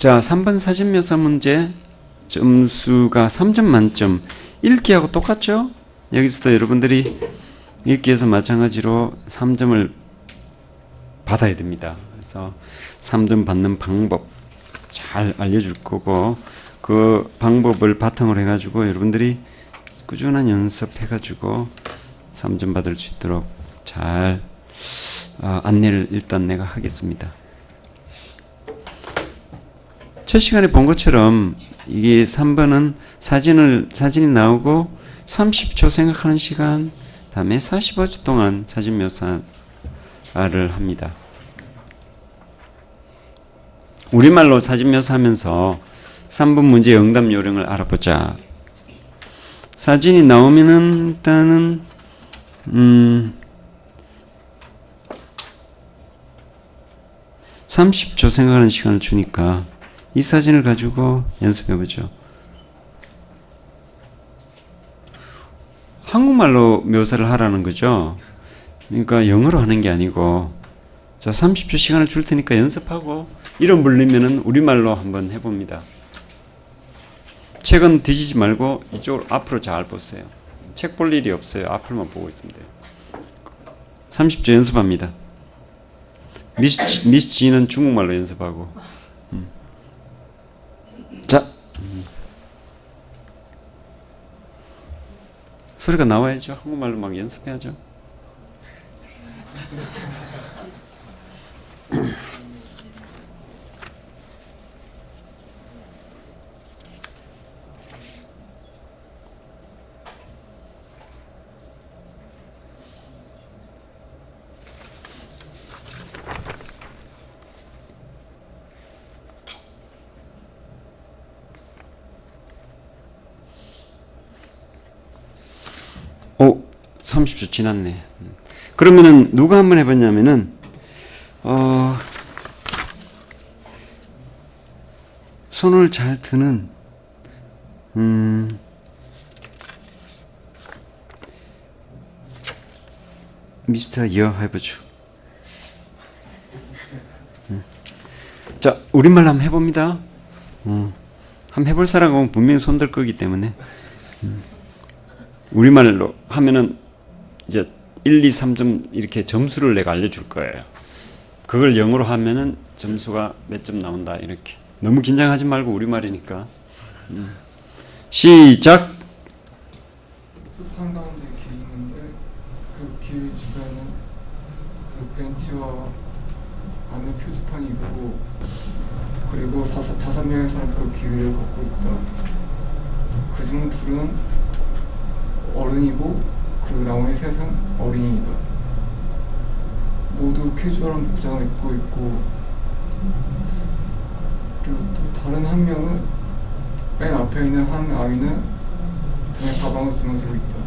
자, 3번 사진묘사 문제 점수가 3점 만점. 읽기하고 똑같죠? 여기서도 여러분들이 읽기에서 마찬가지로 3점을 받아야 됩니다. 그래서 3점 받는 방법 잘 알려줄 거고, 그 방법을 바탕으로 해가지고 여러분들이 꾸준한 연습해가지고 3점 받을 수 있도록 잘 안내를 일단 내가 하겠습니다. 첫 시간에 본 것처럼 이게 3번은 사진이 나오고 30초 생각하는 시간, 다음에 45초 동안 사진 묘사를 합니다. 우리말로 사진 묘사하면서 3번 문제 응답 요령을 알아보자. 사진이 나오면은 일단은 30초 생각하는 시간을 주니까 이 사진을 가지고 연습해보죠. 한국말로 묘사를 하라는 거죠. 그러니까 영어로 하는 게 아니고, 자, 30초 시간을 줄 테니까 연습하고, 이름 불리면은 우리말로 한번 해봅니다. 책은 뒤지지 말고 이쪽으로 앞으로 잘 보세요. 책 볼 일이 없어요. 앞을만 보고 있으면 돼요. 30초 연습합니다. 미스 지는 중국말로 연습하고. 자, 소리가 나와야죠. 한국말로 막 연습해야죠. 오, 30초 지났네. 그러면은 누가 한번 해봤냐면은 손을 잘 드는 미스터 여 해보죠. 자, 우리말로 한번 해봅니다. 한번 해볼 사람은 분명히 손들 거기 때문에. 우리말로 하면은 이제 1, 2, 3점 이렇게 점수를 내가 알려줄 거예요. 그걸 영어로 하면은 점수가 몇 점 나온다 이렇게. 너무 긴장하지 말고 우리말이니까. 시작. 숲 한가운데 길이 있는데 그 길 주변은 그 벤치와 안에 표지판이 있고, 그리고 다섯 명의 사람이 그 길을 걷고 있다. 그중 둘은 어른이고, 그리고 나머지 셋은 어린이다. 모두 캐주얼한 복장을 입고 있고, 그리고 또 다른 한 명은, 맨 앞에 있는 한 아이는 등에 가방을 짊어지고 있다.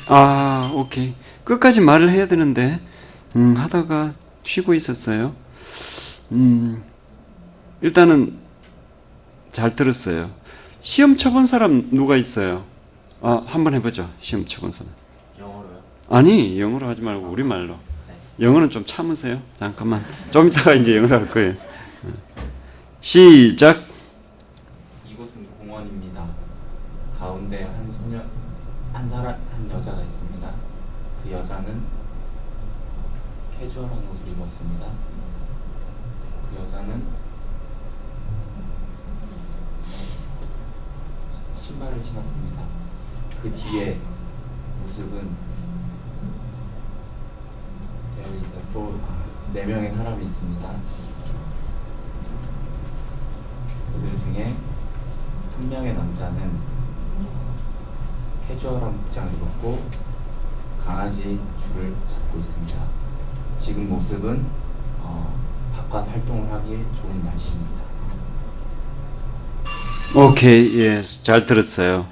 아, 오케이. 끝까지 말을 해야 되는데, 하다가 쉬고 있었어요. 일단은 잘 들었어요. 시험 쳐본 사람 누가 있어요? 한번 해보죠. 시험 쳐본 사람. 영어로요? 아니, 영어로 하지 말고 우리말로. 영어는 좀 참으세요. 잠깐만. 좀 이따가 이제 영어로 할 거예요. 시작. 이곳은 공원입니다. 가운데 한 여자가 있습니다. 그 여자는 캐주얼한 옷을 입었습니다. 그 여자는 신발을 신었습니다. 그 뒤에 모습은 네 명의 사람이 있습니다. 그들 중에 한 명의 남자는 캐주얼한 복장을 입었고 강아지 줄을 잡고 있습니다. 지금 모습은 바깥 활동을 하기에 좋은 날씨입니다. 오케이, 예, 잘 들었어요.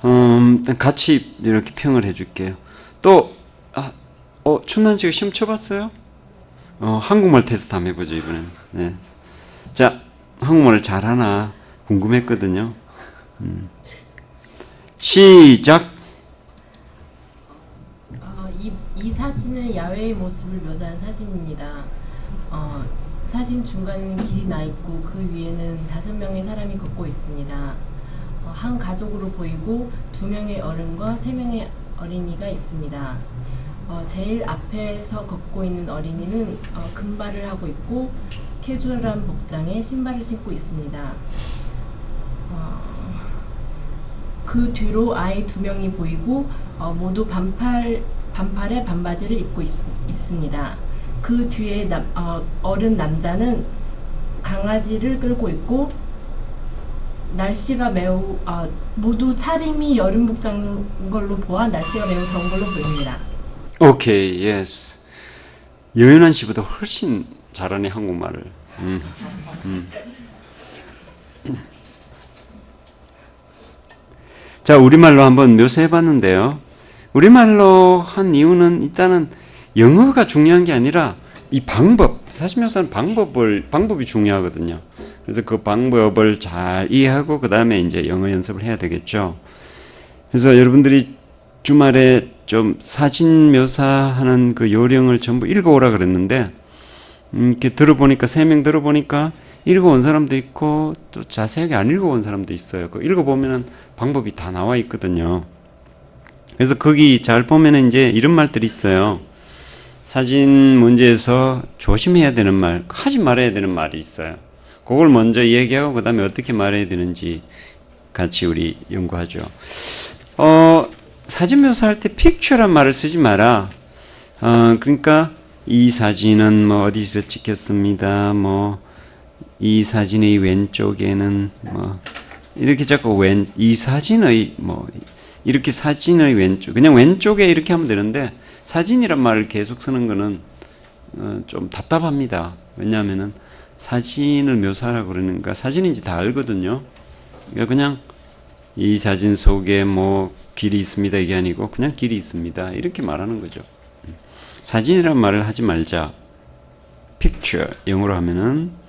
일단 같이 이렇게 평을 해줄게요. 또, 춘난 씨가 시험 쳐봤어요? 한국말 테스트 한번 해보죠, 이번엔. 네. 자, 한국말을 잘하나 궁금했거든요. 시작. 이 사진은 야외의 모습을 묘사한 사진입니다. 사진 중간에는 길이 나 있고 그 위에는 5명의 사람이 걷고 있습니다. 한 가족으로 보이고 2명의 어른과 3명의 어린이가 있습니다. 제일 앞에서 걷고 있는 어린이는 금발을 하고 있고 캐주얼한 복장에 신발을 신고 있습니다. 그 뒤로 아이 2명이 보이고 모두 반팔에 반바지를 입고 있습니다. 그 뒤에 어른 남자는 강아지를 끌고 있고 날씨가 매우 모두 차림이 여름 복장인 걸로 보아 날씨가 매우 더운 걸로 보입니다. 오케이, 예스. 여윤환 씨보다 훨씬 잘하네 한국말을. 자, 우리말로 한번 묘사해봤는데요. 우리말로 한 이유는 일단은 영어가 중요한 게 아니라 이 방법, 사진 묘사는 방법이 중요하거든요. 그래서 그 방법을 잘 이해하고 그 다음에 이제 영어 연습을 해야 되겠죠. 그래서 여러분들이 주말에 좀 사진 묘사하는 그 요령을 전부 읽어오라 그랬는데 이렇게 들어보니까 3명 들어보니까 읽어온 사람도 있고 또 자세하게 안 읽어온 사람도 있어요. 그 읽어보면은 방법이 다 나와 있거든요. 그래서 거기 잘 보면은 이제 이런 말들이 있어요. 사진 문제에서 조심해야 되는 말, 하지 말아야 되는 말이 있어요. 그걸 먼저 얘기하고 그 다음에 어떻게 말해야 되는지 같이 우리 연구하죠. 사진 묘사할 때 picture란 말을 쓰지 마라. 그러니까 이 사진은 뭐 어디서 찍혔습니다. 뭐 이 사진의 왼쪽에는 뭐 이렇게 자꾸 이 사진의 뭐 이렇게 사진의 왼쪽 그냥 왼쪽에 이렇게 하면 되는데 사진이란 말을 계속 쓰는 거는 좀 답답합니다. 왜냐하면은 사진을 묘사하라고 그러니까 사진인지 다 알거든요. 그러니까 그냥 이 사진 속에 뭐 길이 있습니다 이게 아니고 그냥 길이 있습니다 이렇게 말하는 거죠. 사진이란 말을 하지 말자. picture 영어로 하면은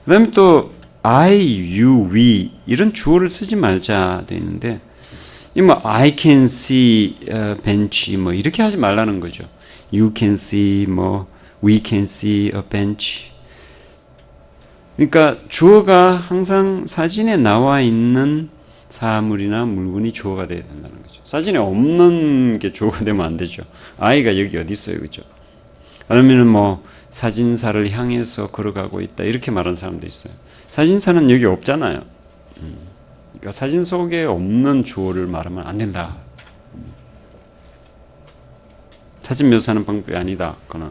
그 다음에 또 I, you, we 이런 주어를 쓰지 말자 돼 있는데 이 뭐 I can see bench 뭐 이렇게 하지 말라는 거죠. You can see 뭐 we can see a bench. 그러니까 주어가 항상 사진에 나와 있는 사물이나 물건이 주어가 돼야 된다는 거죠. 사진에 없는 게 주어가 되면 안 되죠. 아이가 여기 어디 있어요, 그죠? 아니면은 뭐 사진사를 향해서 걸어가고 있다 이렇게 말하는 사람도 있어요. 사진사는 여기 없잖아요. 그러니까 사진 속에 없는 주어를 말하면 안 된다. 사진 묘사하는 방법이 아니다. 그는.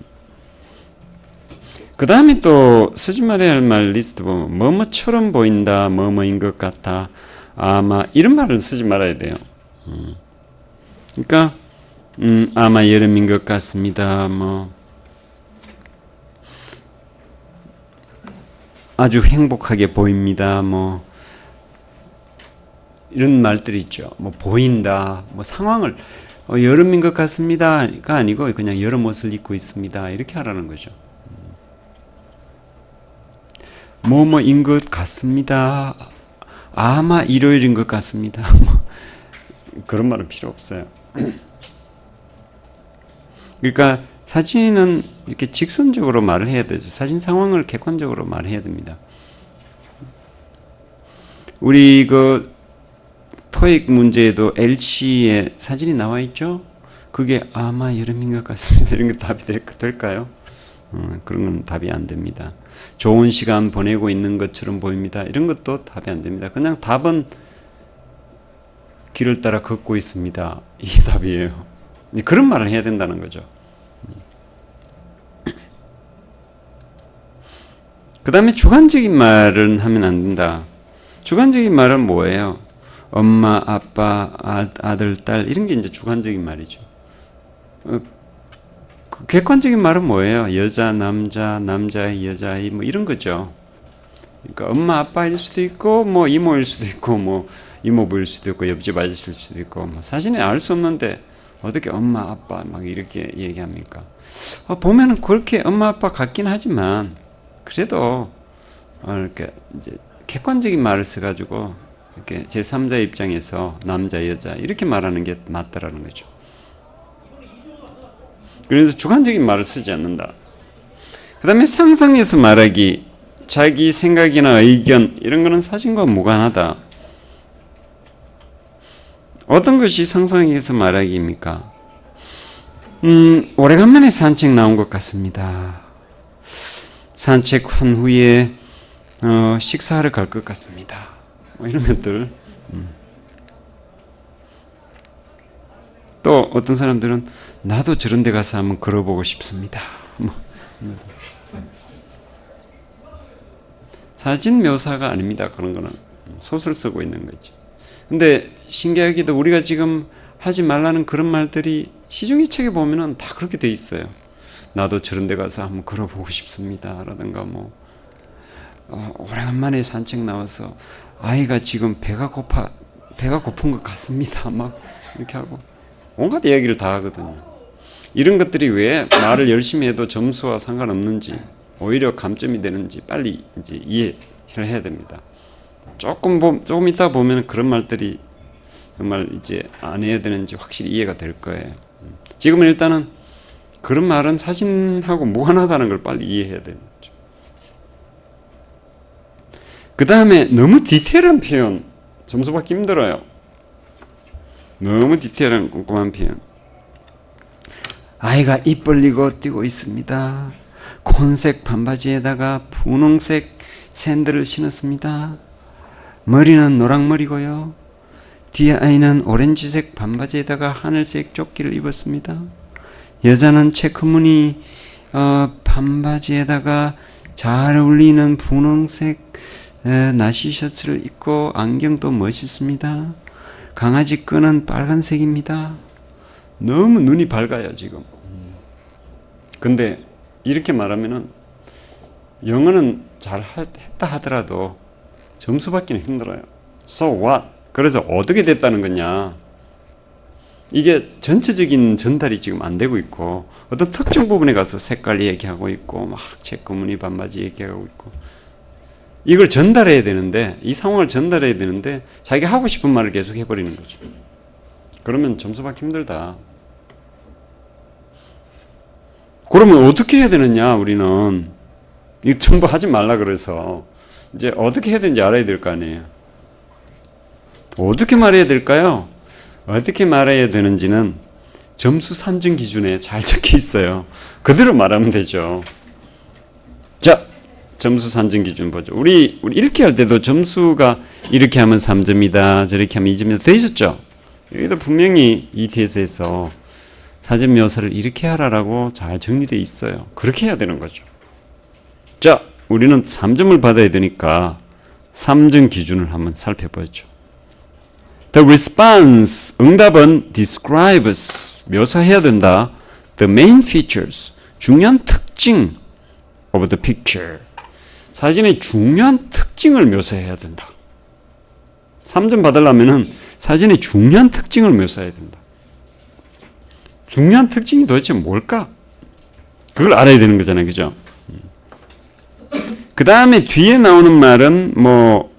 그 다음에 또 쓰지 말아야 할 말 리스트 보면 뭐뭐처럼 보인다, 뭐뭐인 것 같아, 아마 이런 말을 쓰지 말아야 돼요. 그러니까 아마 여름인 것 같습니다. 뭐 아주 행복하게 보입니다. 뭐 이런 말들이 있죠. 뭐 보인다, 뭐 상황을 여름인 것 같습니다가 아니고 그냥 여름 옷을 입고 있습니다. 이렇게 하라는 거죠. 뭐뭐인 것 같습니다. 아마 일요일인 것 같습니다. 그런 말은 필요 없어요. 그러니까 사진은 이렇게 직선적으로 말을 해야 되죠. 사진 상황을 객관적으로 말해야 됩니다. 우리 그 토익 문제에도 LC에 사진이 나와 있죠? 그게 아마 여름인 것 같습니다. 이런 게 답이 될까요? 그런 건 답이 안 됩니다. 좋은 시간 보내고 있는 것처럼 보입니다. 이런 것도 답이 안 됩니다. 그냥 답은 길을 따라 걷고 있습니다. 이게 답이에요. 그런 말을 해야 된다는 거죠. 그 다음에 주관적인 말은 하면 안 된다. 주관적인 말은 뭐예요? 엄마, 아빠, 아들, 딸 이런 게 이제 주관적인 말이죠. 객관적인 말은 뭐예요? 여자, 남자, 남자의 여자의 뭐 이런 거죠. 그러니까 엄마, 아빠일 수도 있고 뭐 이모일 수도 있고 뭐 이모부일 수도 있고 옆집 아저씨일 수도 있고 뭐 사진에 알 수 없는데 어떻게 엄마, 아빠 막 이렇게 얘기합니까? 보면은 그렇게 엄마, 아빠 같긴 하지만 그래도 이렇게 이제 객관적인 말을 써가지고 이렇게 제3자 입장에서 남자, 여자 이렇게 말하는 게 맞다라는 거죠. 그래서 주관적인 말을 쓰지 않는다. 그 다음에 상상해서 말하기, 자기 생각이나 의견 이런 거는 사진과 무관하다. 어떤 것이 상상해서 말하기입니까? 오래간만에 산책 나온 것 같습니다. 산책한 후에 식사하러 갈 것 같습니다. 뭐 이런 것들. 또 어떤 사람들은 나도 저런 데 가서 한번 걸어보고 싶습니다. 뭐. 사진 묘사가 아닙니다. 그런 거는 소설 쓰고 있는 거지. 근데 신기하게도 우리가 지금 하지 말라는 그런 말들이 시중의 책에 보면은 다 그렇게 돼 있어요. 나도 저런 데 가서 한번 걸어보고 싶습니다. 라든가 뭐 오래간만에 산책 나와서 아이가 지금 배가 고픈 것 같습니다. 막 이렇게 하고 온갖 이야기를 다 하거든요. 이런 것들이 왜 말을 열심히 해도 점수와 상관없는지, 오히려 감점이 되는지 빨리 이제 이해를 해야 됩니다. 조금 있다 보면 그런 말들이 정말 이제 안 해야 되는지 확실히 이해가 될 거예요. 지금은 일단은 그런 말은 사진하고 무관하다는 걸 빨리 이해해야 되는 거죠. 그 다음에 너무 디테일한 표현, 점수 받기 힘들어요. 너무 디테일한 꼼꼼한 표현. 아이가 입 벌리고 뛰고 있습니다. 콘색 반바지에다가 분홍색 샌들을 신었습니다. 머리는 노랑머리고요. 뒤에 아이는 오렌지색 반바지에다가 하늘색 조끼를 입었습니다. 여자는 체크무늬 반바지에다가 잘 어울리는 분홍색 나시 셔츠를 입고 안경도 멋있습니다. 강아지 끈은 빨간색입니다. 너무 눈이 밝아요 지금. 근데 이렇게 말하면은 영어는 잘 했다 하더라도 점수 받기는 힘들어요. So what? 그래서 어떻게 됐다는 거냐? 이게 전체적인 전달이 지금 안 되고 있고 어떤 특정 부분에 가서 색깔 얘기하고 있고 막 체크무늬 반바지 얘기하고 있고 이걸 전달해야 되는데 이 상황을 전달해야 되는데 자기가 하고 싶은 말을 계속 해버리는 거죠. 그러면 점수 받기 힘들다. 그러면 어떻게 해야 되느냐 우리는 이거 전부 하지 말라 그래서 이제 어떻게 해야 되는지 알아야 될 거 아니에요. 어떻게 말해야 될까요? 어떻게 말해야 되는지는 점수 산정 기준에 잘 적혀 있어요. 그대로 말하면 되죠. 자, 점수 산정 기준 보죠. 우리 읽기 할 때도 점수가 이렇게 하면 3점이다, 저렇게 하면 2점이다 돼 있었죠. 여기도 분명히 ETS에서 사진 묘사를 이렇게 하라라고 잘 정리되어 있어요. 그렇게 해야 되는 거죠. 자, 우리는 3점을 받아야 되니까 3점 기준을 한번 살펴보죠. The response, 응답은 describes, 묘사해야 된다. The main features, 중요한 특징 of the picture. 사진의 중요한 특징을 묘사해야 된다. 3점 받으려면은 사진의 중요한 특징을 묘사해야 된다. 중요한 특징이 도대체 뭘까? 그걸 알아야 되는 거잖아요. 그죠? 그 다음에 뒤에 나오는 말은 뭐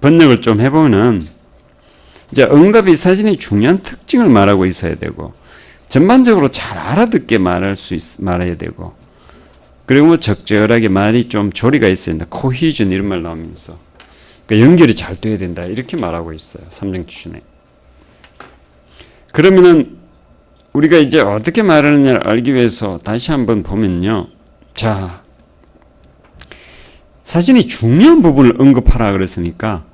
번역을 좀 해보면은 이제 응답이 사진의 중요한 특징을 말하고 있어야 되고 전반적으로 잘 알아듣게 말해야 되고 그리고 뭐 적절하게 말이 좀 조리가 있어야 된다. 코히전 이런 말 나오면서 그러니까 연결이 잘 돼야 된다. 이렇게 말하고 있어요. 3점 기준에. 그러면은 우리가 이제 어떻게 말하느냐를 알기 위해서 다시 한번 보면요. 자, 사진의 중요한 부분을 언급하라 그랬으니까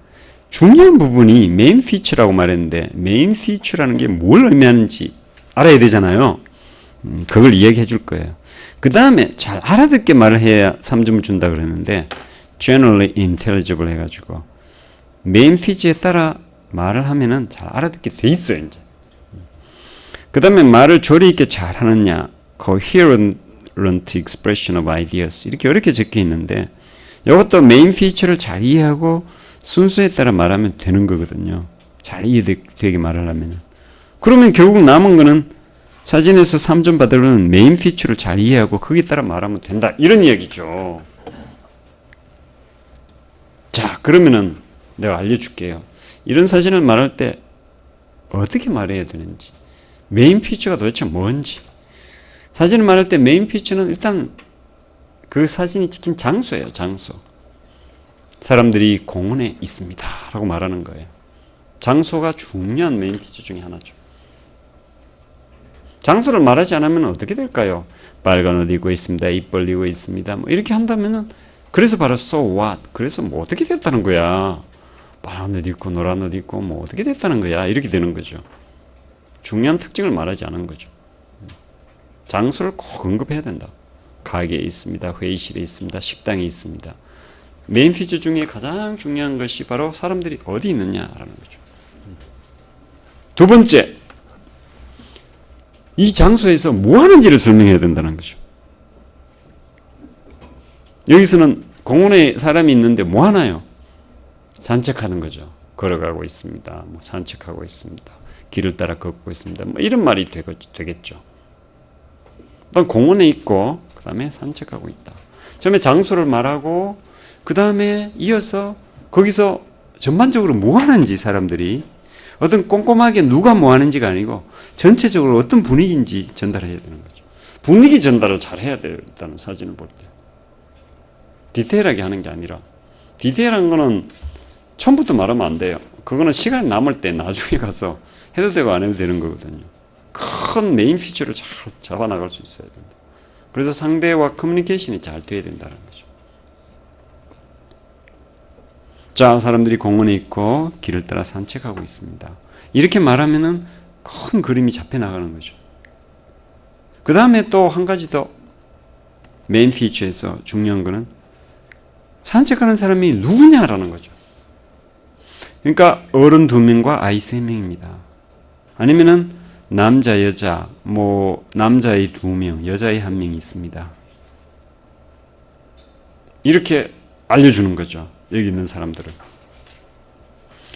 중요한 부분이 메인 피처라고 말했는데 메인 피처라는 게 뭘 의미하는지 알아야 되잖아요. 그걸 이야기해 줄 거예요. 그 다음에 잘 알아듣게 말을 해야 3점을 준다 그랬는데 generally intelligible 해가지고 메인 피처에 따라 말을 하면은 잘 알아듣게 돼 있어요. 이제. 그 다음에 말을 조리 있게 잘 하느냐 coherent expression of ideas 이렇게 적혀 있는데 이것도 메인 피처를 잘 이해하고 순서에 따라 말하면 되는 거거든요. 잘 이해되게 말을 하면. 그러면 결국 남은 거는 사진에서 3점 받으려면 메인 피처를 잘 이해하고 거기에 따라 말하면 된다. 이런 이야기죠. 자, 그러면은 내가 알려줄게요. 이런 사진을 말할 때 어떻게 말해야 되는지, 메인 피처가 도대체 뭔지. 사진을 말할 때 메인 피처는 일단 그 사진이 찍힌 장소예요. 장소. 사람들이 공원에 있습니다 라고 말하는 거예요. 장소가 중요한 메인 피처 중에 하나죠. 장소를 말하지 않으면 어떻게 될까요? 빨간 옷 입고 있습니다. 입 벌리고 있습니다. 뭐 이렇게 한다면은 그래서 바로 so what? 그래서 뭐 어떻게 됐다는 거야? 빨간 옷 입고 노란 옷 입고 뭐 어떻게 됐다는 거야? 이렇게 되는 거죠. 중요한 특징을 말하지 않은 거죠. 장소를 꼭 언급해야 된다. 가게에 있습니다. 회의실에 있습니다. 식당에 있습니다. 메인 피처 중에 가장 중요한 것이 바로 사람들이 어디 있느냐라는 거죠. 두 번째, 이 장소에서 뭐 하는지를 설명해야 된다는 거죠. 여기서는 공원에 사람이 있는데 뭐 하나요? 산책하는 거죠. 걸어가고 있습니다. 뭐 산책하고 있습니다. 길을 따라 걷고 있습니다. 뭐 이런 말이 되겠죠. 일단 공원에 있고 그 다음에 산책하고 있다. 처음에 장소를 말하고 그 다음에 이어서 거기서 전반적으로 뭐 하는지 사람들이 어떤 꼼꼼하게 누가 뭐 하는지가 아니고 전체적으로 어떤 분위기인지 전달해야 되는 거죠. 분위기 전달을 잘 해야 돼요. 일단은 사진을 볼 때. 디테일하게 하는 게 아니라 디테일한 거는 처음부터 말하면 안 돼요. 그거는 시간이 남을 때 나중에 가서 해도 되고 안 해도 되는 거거든요. 큰 메인 피처를 잘 잡아나갈 수 있어야 된다. 그래서 상대와 커뮤니케이션이 잘 돼야 된다는 거죠. 자, 사람들이 공원에 있고 길을 따라 산책하고 있습니다. 이렇게 말하면은 큰 그림이 잡혀 나가는 거죠. 그 다음에 또 한 가지 더 메인 피처에서 중요한 거는 산책하는 사람이 누구냐라는 거죠. 그러니까 어른 2명과 아이 3명입니다. 아니면은 남자, 여자, 뭐 남자의 2명, 여자의 1명이 있습니다. 이렇게 알려주는 거죠. 여기 있는 사람들을.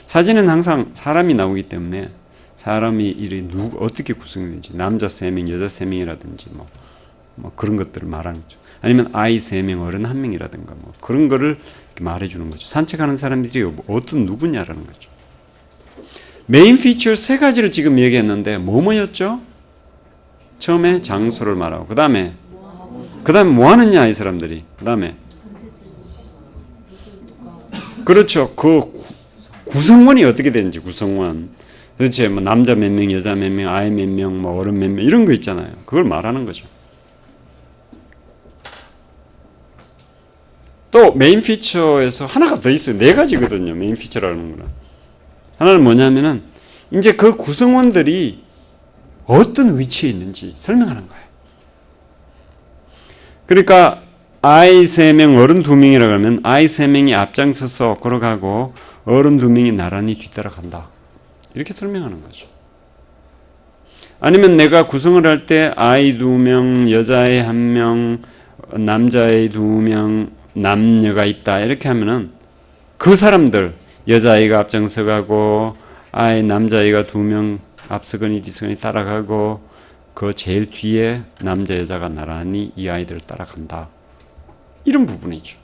사진은 항상 사람이 나오기 때문에 사람이 어떻게 구성되는지, 남자 3명, 여자 3명이라든지 뭐 그런 것들을 말하는 거죠. 아니면 아이 3명, 어른 1명이라든가 뭐 그런 거를 말해주는 거죠. 산책하는 사람들이 어떤 누구냐라는 거죠. 메인 피처 3가지를 지금 얘기했는데 뭐였죠? 처음에 장소를 말하고 그 다음에 뭐 하느냐 이 사람들이 그 다음에 그렇죠. 그 구성원이 어떻게 되는지 구성원 도대체 뭐 남자 몇 명, 여자 몇 명, 아이 몇 명, 뭐 어른 몇 명 이런 거 있잖아요. 그걸 말하는 거죠. 또 메인 피처에서 하나가 더 있어요. 4가지거든요. 메인 피처라는 거는. 하나는 뭐냐면은 이제 그 구성원들이 어떤 위치에 있는지 설명하는 거예요. 그러니까 아이 3명, 어른 2명이라고 하면 아이 3명이 앞장서서 걸어가고 어른 2명이 나란히 뒤따라간다. 이렇게 설명하는 거죠. 아니면 내가 구성을 할 때 아이 2명, 여자애 1명, 남자애 2명, 남녀가 있다. 이렇게 하면은 그 사람들 여자아이가 앞장서 가고 남자아이가 2명 앞서거니 뒤서거니 따라가고 그 제일 뒤에 남자 여자가 나란히 이 아이들을 따라간다. 이런 부분이죠.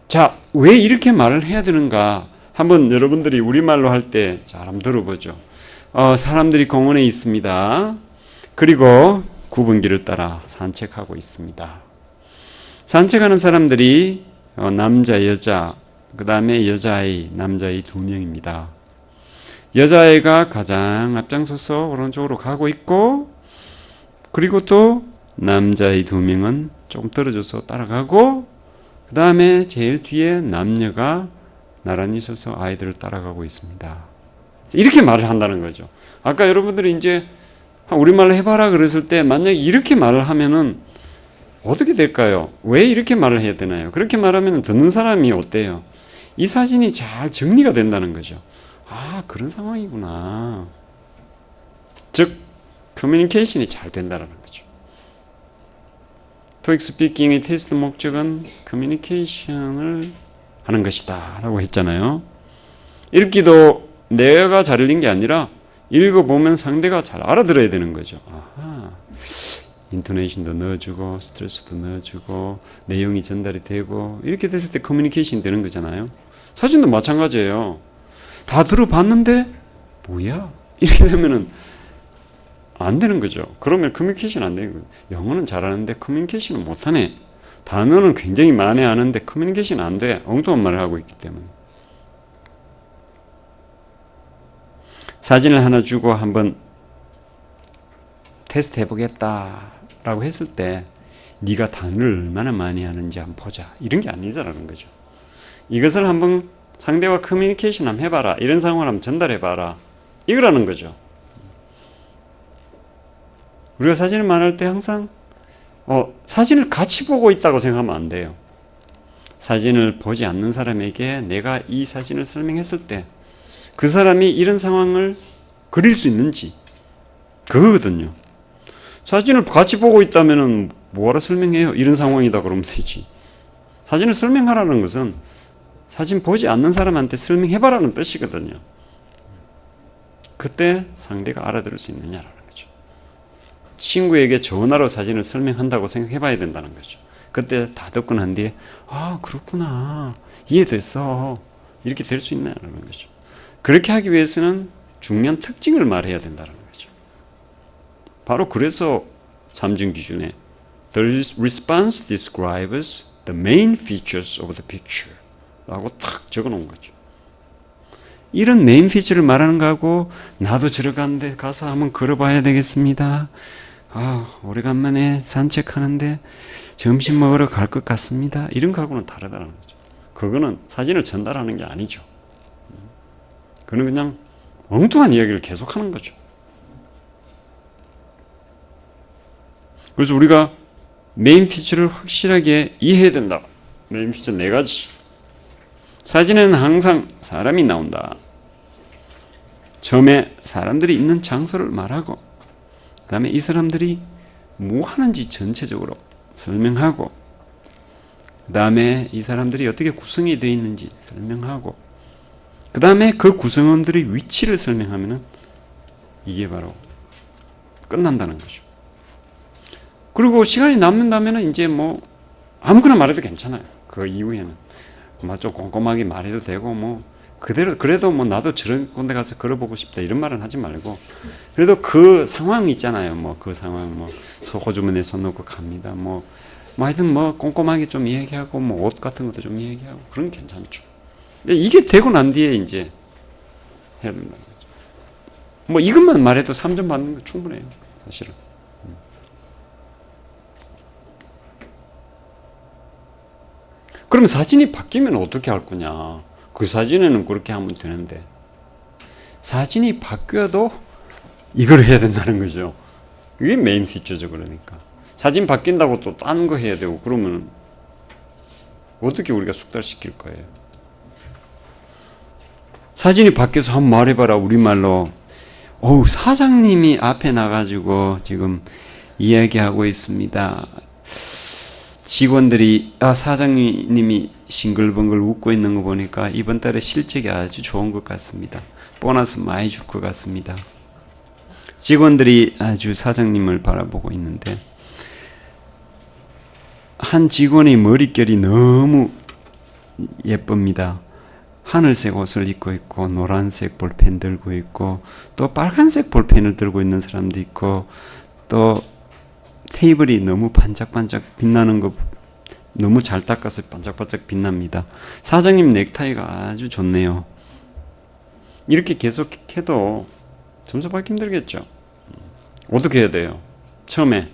자, 왜 이렇게 말을 해야 되는가? 한번 여러분들이 우리말로 할 때 잘 한번 들어보죠. 사람들이 공원에 있습니다. 그리고 구분길을 따라 산책하고 있습니다. 산책하는 사람들이 남자, 여자, 그 다음에 여자아이, 남자아이 2명입니다. 여자아이가 가장 앞장서서 오른쪽으로 가고 있고 그리고 또 남자아이 2명은 조금 떨어져서 따라가고 그 다음에 제일 뒤에 남녀가 나란히 서서 아이들을 따라가고 있습니다. 이렇게 말을 한다는 거죠. 아까 여러분들이 이제 우리말로 해봐라 그랬을 때 만약에 이렇게 말을 하면은 어떻게 될까요? 왜 이렇게 말을 해야 되나요? 그렇게 말하면 듣는 사람이 어때요? 이 사진이 잘 정리가 된다는 거죠. 아, 그런 상황이구나. 즉, 커뮤니케이션이 잘 된다는 거죠. 토익 스피킹의 테스트 목적은 커뮤니케이션을 하는 것이다 라고 했잖아요. 읽기도 내가 잘 읽는 게 아니라 읽어보면 상대가 잘 알아들어야 되는 거죠. 아하, 인토네이션도 넣어주고 스트레스도 넣어주고 내용이 전달이 되고 이렇게 됐을 때 커뮤니케이션이 되는 거잖아요. 사진도 마찬가지예요. 다 들어봤는데 뭐야? 이렇게 되면은 안 되는 거죠. 그러면 커뮤니케이션 안 되는 거예요. 영어는 잘하는데 커뮤니케이션은 못하네. 단어는 굉장히 많이 아는데 커뮤니케이션 안 돼. 엉뚱한 말을 하고 있기 때문에. 사진을 하나 주고 한번 테스트 해보겠다라고 했을 때 네가 단어를 얼마나 많이 하는지 한번 보자. 이런 게 아니잖아는 거죠. 이것을 한번 상대와 커뮤니케이션 한번 해봐라. 이런 상황을 한번 전달해봐라. 이거라는 거죠. 우리가 사진을 말할 때 항상 사진을 같이 보고 있다고 생각하면 안 돼요. 사진을 보지 않는 사람에게 내가 이 사진을 설명했을 때 그 사람이 이런 상황을 그릴 수 있는지 그거거든요. 사진을 같이 보고 있다면 뭐하러 설명해요? 이런 상황이다 그러면 되지. 사진을 설명하라는 것은 사진 보지 않는 사람한테 설명해봐라는 뜻이거든요. 그때 상대가 알아들을 수 있느냐라는 거죠. 친구에게 전화로 사진을 설명한다고 생각해봐야 된다는 거죠. 그때 다 듣고 난 뒤에 아 그렇구나 이해됐어 이렇게 될 수 있나라는 거죠. 그렇게 하기 위해서는 중요한 특징을 말해야 된다는 거죠. 바로 그래서 3중 기준에 The response describes the main features of the picture 라고 탁 적어놓은 거죠. 이런 메인 피처를 말하는 거하고 나도 들어가는데 가서 한번 걸어봐야 되겠습니다. 아 오래간만에 산책하는데 점심 먹으러 갈 것 같습니다. 이런 거하고는 다르다는 거죠. 그거는 사진을 전달하는 게 아니죠. 그는 그냥 엉뚱한 이야기를 계속하는 거죠. 그래서 우리가 메인 피처를 확실하게 이해해야 된다. 메인 피처 4가지. 사진에는 항상 사람이 나온다. 처음에 사람들이 있는 장소를 말하고 그 다음에 이 사람들이 뭐 하는지 전체적으로 설명하고 그 다음에 이 사람들이 어떻게 구성이 되어 있는지 설명하고 그 다음에 그 구성원들의 위치를 설명하면 이게 바로 끝난다는 거죠. 그리고 시간이 남는다면 이제 뭐 아무거나 말해도 괜찮아요. 그 이후에는 좀 꼼꼼하게 말해도 되고 뭐 그대로 그래도 뭐 나도 저런 곳에 가서 걸어보고 싶다 이런 말은 하지 말고 그래도 그 상황 있잖아요. 뭐 그 상황 뭐 호주머니에 손 넣고 갑니다. 뭐 하여튼 뭐 꼼꼼하게 좀 이야기하고 뭐 옷 같은 것도 좀 이야기하고 그런 게 괜찮죠. 이게 되고 난 뒤에 이제 해야 된다는 거죠. 뭐 이것만 말해도 3점 받는 거 충분해요. 사실은. 그럼 사진이 바뀌면 어떻게 할 거냐? 그 사진에는 그렇게 하면 되는데 사진이 바뀌어도 이걸 해야 된다는 거죠. 이게 메인 피처죠. 그러니까 사진 바뀐다고 또 딴 거 해야 되고 그러면 어떻게 우리가 숙달시킬 거예요? 사진이 바뀌어서 한번 말해봐라. 우리말로 사장님이 앞에 나가지고 지금 이야기하고 있습니다. 직원들이 사장님이 싱글벙글 웃고 있는 거 보니까 이번 달에 실적이 아주 좋은 것 같습니다. 보너스 많이 줄 것 같습니다. 직원들이 아주 사장님을 바라보고 있는데 한 직원의 머릿결이 너무 예쁩니다. 하늘색 옷을 입고 있고 노란색 볼펜 들고 있고 또 빨간색 볼펜을 들고 있는 사람도 있고 또 테이블이 너무 반짝반짝 빛나는 거 너무 잘 닦아서 반짝반짝 빛납니다. 사장님 넥타이가 아주 좋네요. 이렇게 계속해도 점수 받기 힘들겠죠. 어떻게 해야 돼요? 처음에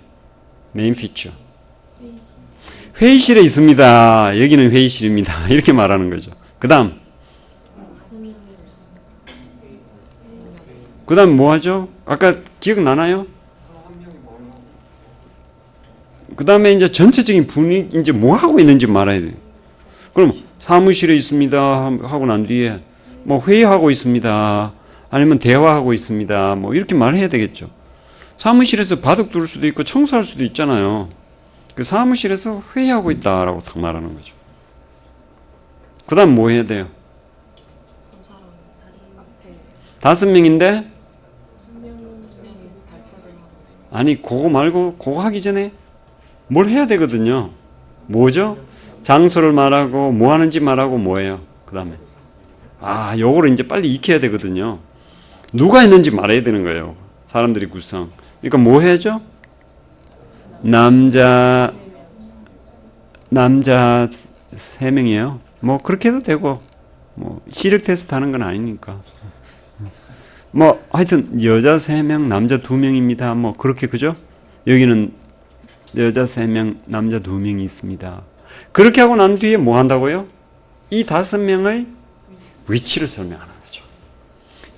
메인 피처 회의실에 있습니다. 여기는 회의실입니다. 이렇게 말하는 거죠. 그 다음 뭐 하죠? 아까 기억나나요? 그 다음에 이제 전체적인 분위기, 이제 뭐 하고 있는지 말해야 돼요. 그럼 사무실에 있습니다 하고 난 뒤에 뭐 회의하고 있습니다. 아니면 대화하고 있습니다. 뭐 이렇게 말해야 되겠죠. 사무실에서 바둑 둘 수도 있고 청소할 수도 있잖아요. 그 사무실에서 회의하고 있다라고 딱 말하는 거죠. 그 다음 뭐 해야 돼요? 5명인데 아니 그거 말고 그거 하기 전에 뭘 해야 되거든요. 뭐죠? 장소를 말하고 뭐 하는지 말하고 뭐예요. 그 다음에 요거를 이제 빨리 익혀야 되거든요. 누가 했는지 말해야 되는 거예요. 사람들이 구성. 그러니까 뭐 해야죠? 남자 3명이에요. 뭐 그렇게 해도 되고 뭐 시력 테스트 하는 건 아니니까. 뭐 하여튼 여자 3명, 남자 2명입니다. 뭐 그렇게 그죠? 여기는 여자 3명, 남자 2명이 있습니다. 그렇게 하고 난 뒤에 뭐 한다고요? 이 5명의 위치를 설명하는 거죠.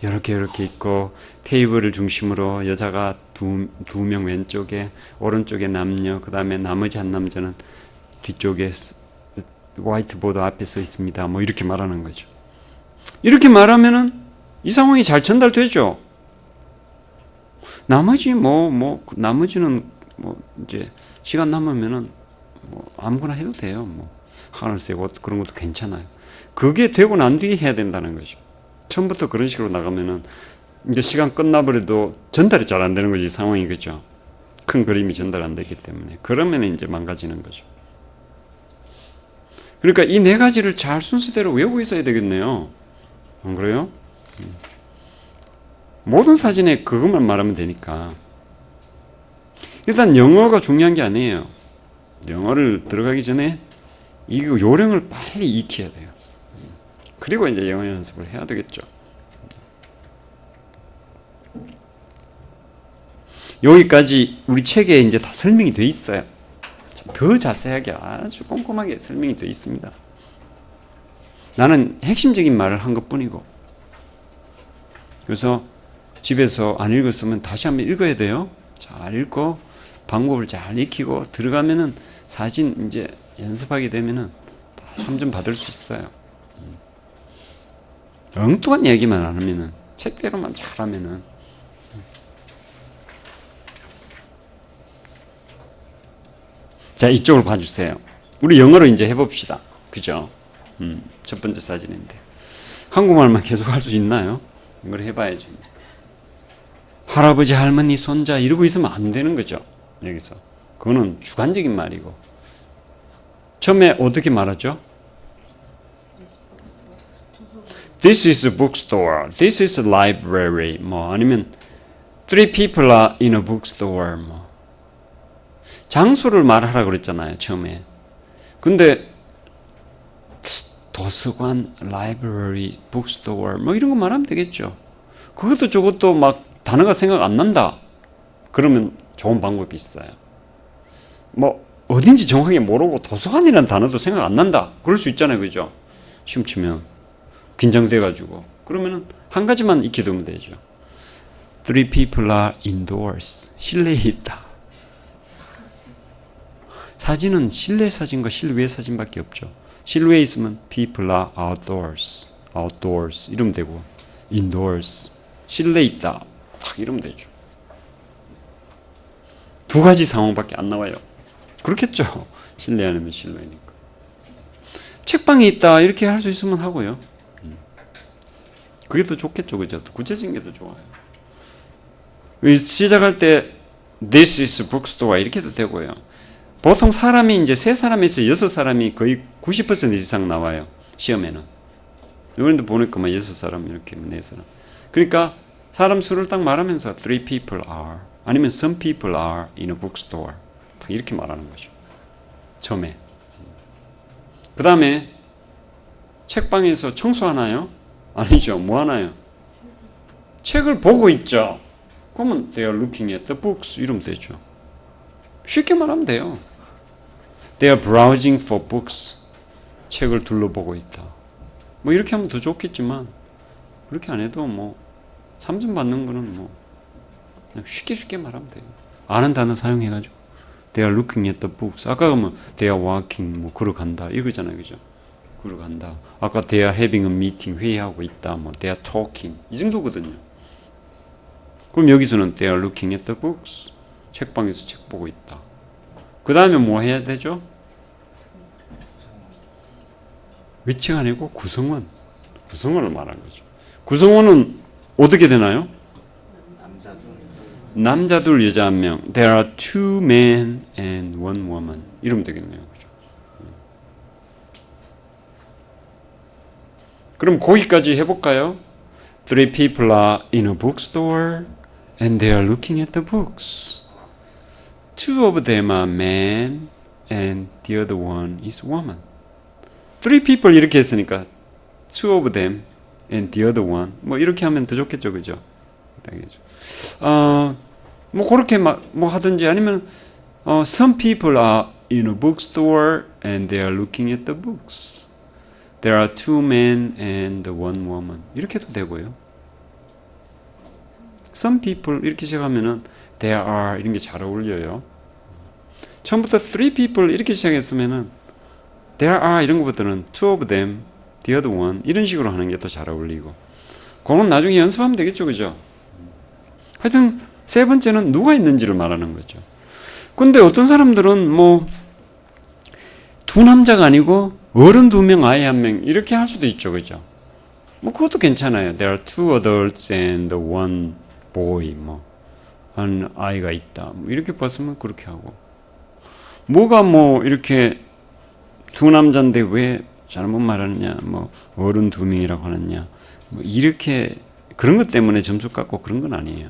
이렇게 있고 테이블을 중심으로 여자가 두 명 왼쪽에, 오른쪽에 남녀, 그 다음에 나머지 한 남자는 뒤쪽에 화이트보드 앞에 서 있습니다. 뭐 이렇게 말하는 거죠. 이렇게 말하면은 이 상황이 잘 전달되죠. 나머지는 이제 시간 남으면은 뭐 아무거나 해도 돼요. 뭐 하늘색 옷 그런 것도 괜찮아요. 그게 되고 난 뒤에 해야 된다는 거죠. 처음부터 그런 식으로 나가면은 이제 시간 끝나버려도 전달이 잘 안 되는 거지, 상황이. 그죠? 큰 그림이 전달 안 되기 때문에. 그러면 이제 망가지는 거죠. 그러니까 이 4가지를 잘 순서대로 외우고 있어야 되겠네요. 안 그래요? 모든 사진에 그것만 말하면 되니까. 일단 영어가 중요한 게 아니에요. 영어를 들어가기 전에 이 요령을 빨리 익혀야 돼요. 그리고 이제 영어 연습을 해야 되겠죠. 여기까지 우리 책에 이제 다 설명이 돼 있어요. 더 자세하게 아주 꼼꼼하게 설명이 돼 있습니다. 나는 핵심적인 말을 한 것뿐이고. 그래서 집에서 안 읽었으면 다시 한번 읽어야 돼요. 잘 읽고 방법을 잘 익히고 들어가면은 사진 이제 연습하게 되면은 다 3점 받을 수 있어요. 엉뚱한 얘기만 안 하면은, 책대로만 잘하면은. 자, 이쪽으로 봐주세요. 우리 영어로 이제 해봅시다. 그죠? 첫 번째 사진인데. 한국말만 계속 할 수 있나요? 이걸 해봐야죠, 이제. 할아버지, 할머니, 손자 이러고 있으면 안 되는 거죠. 여기서. 그거는 주관적인 말이고. 처음에 어떻게 말하죠? This is a bookstore. This is a library. 뭐 아니면 three people are in a bookstore. 뭐 장소를 말하라 그랬잖아요, 처음에. 근데 도서관, library, bookstore 뭐 이런 거 말하면 되겠죠. 그것도 저것도 막 단어가 생각 안 난다. 그러면 좋은 방법이 있어요. 뭐 어딘지 정확하게 모르고 도서관이라는 단어도 생각 안 난다. 그럴 수 있잖아요, 그죠? 시험 치면 긴장돼가지고. 그러면은 한 가지만 익혀두면 되죠. Three people are indoors. 실내에 있다. 사진은 실내 사진과 실외 사진밖에 없죠. 실외에 있으면 people are outdoors. outdoors 이러면 되고, indoors 실내에 있다. 딱 이러면 되죠. 2가지 상황밖에 안 나와요. 그렇겠죠. 실내 아니면 실외니까. 책방에 있다 이렇게 할 수 있으면 하고요. 그게 더 좋겠죠, 그죠? 구체적인 게 더 좋아요. 시작할 때 This is bookstore 이렇게 해도 되고요. 보통 사람이 이제 3사람에서 6사람이 거의 90% 이상 나와요, 시험에는. 이번에도 보니까 6사람 이렇게 4사람. 그러니까 사람 수를 딱 말하면서 three people are 아니면 some people are in a bookstore 딱 이렇게 말하는 거죠, 처음에. 그 다음에 책방에서 청소하나요? 아니죠. 뭐 하나요? 책을 보고 있죠. 그러면 they are looking at the books 이러면 되죠. 쉽게 말하면 돼요. They are browsing for books. 책을 둘러보고 있다. 뭐 이렇게 하면 더 좋겠지만 그렇게 안 해도 뭐 3점 받는 거는 뭐 그냥 쉽게 말하면 돼요. 아는 단어 사용해가지고 They are looking at the books. 아까 그러면 they are walking 뭐 걸어간다 이거잖아요, 그죠? 걸어간다. 아까 they are having a meeting 회의하고 있다. 뭐 they are talking 이 정도거든요. 그럼 여기서는 they are looking at the books. 책방에서 책 보고 있다. 그 다음에 뭐 해야 되죠? 위치가 아니고 구성원. 구성원을 말하는 거죠. 구성원은 어떻게 되나요? 남자 둘, 여자 한 명. There are two men and one woman. 이러면 되겠네요. 그죠? 그럼 거기까지 해볼까요? Three people are in a bookstore and they are looking at the books. Two of them are men and the other one is woman. Three people 이렇게 했으니까 two of them and the other one 뭐 이렇게 하면 더 좋겠죠, 그죠? 뭐 그렇게 뭐 하든지 아니면 some people are in a bookstore and they are looking at the books. There are two men and one woman. 이렇게 해도 되고요. Some people 이렇게 시작하면은 there are 이런 게 잘 어울려요. 처음부터 three people 이렇게 시작했으면은 there are 이런 것보다는 two of them, the other one 이런 식으로 하는 게 더 잘 어울리고. 그건 나중에 연습하면 되겠죠, 그죠? 하여튼 세 번째는 누가 있는지를 말하는 거죠. 근데 어떤 사람들은 뭐 두 남자가 아니고 어른 두 명, 아이 한 명 이렇게 할 수도 있죠, 그죠? 뭐 그것도 괜찮아요. There are two adults and one boy 뭐 한 아이가 있다. 뭐 이렇게 봤으면 그렇게 하고. 뭐가 뭐 이렇게 두 남자인데 왜 잘못 말하느냐, 뭐 어른 두 명이라고 하느냐, 뭐 이렇게 그런 것 때문에 점수 깎고 그런 건 아니에요.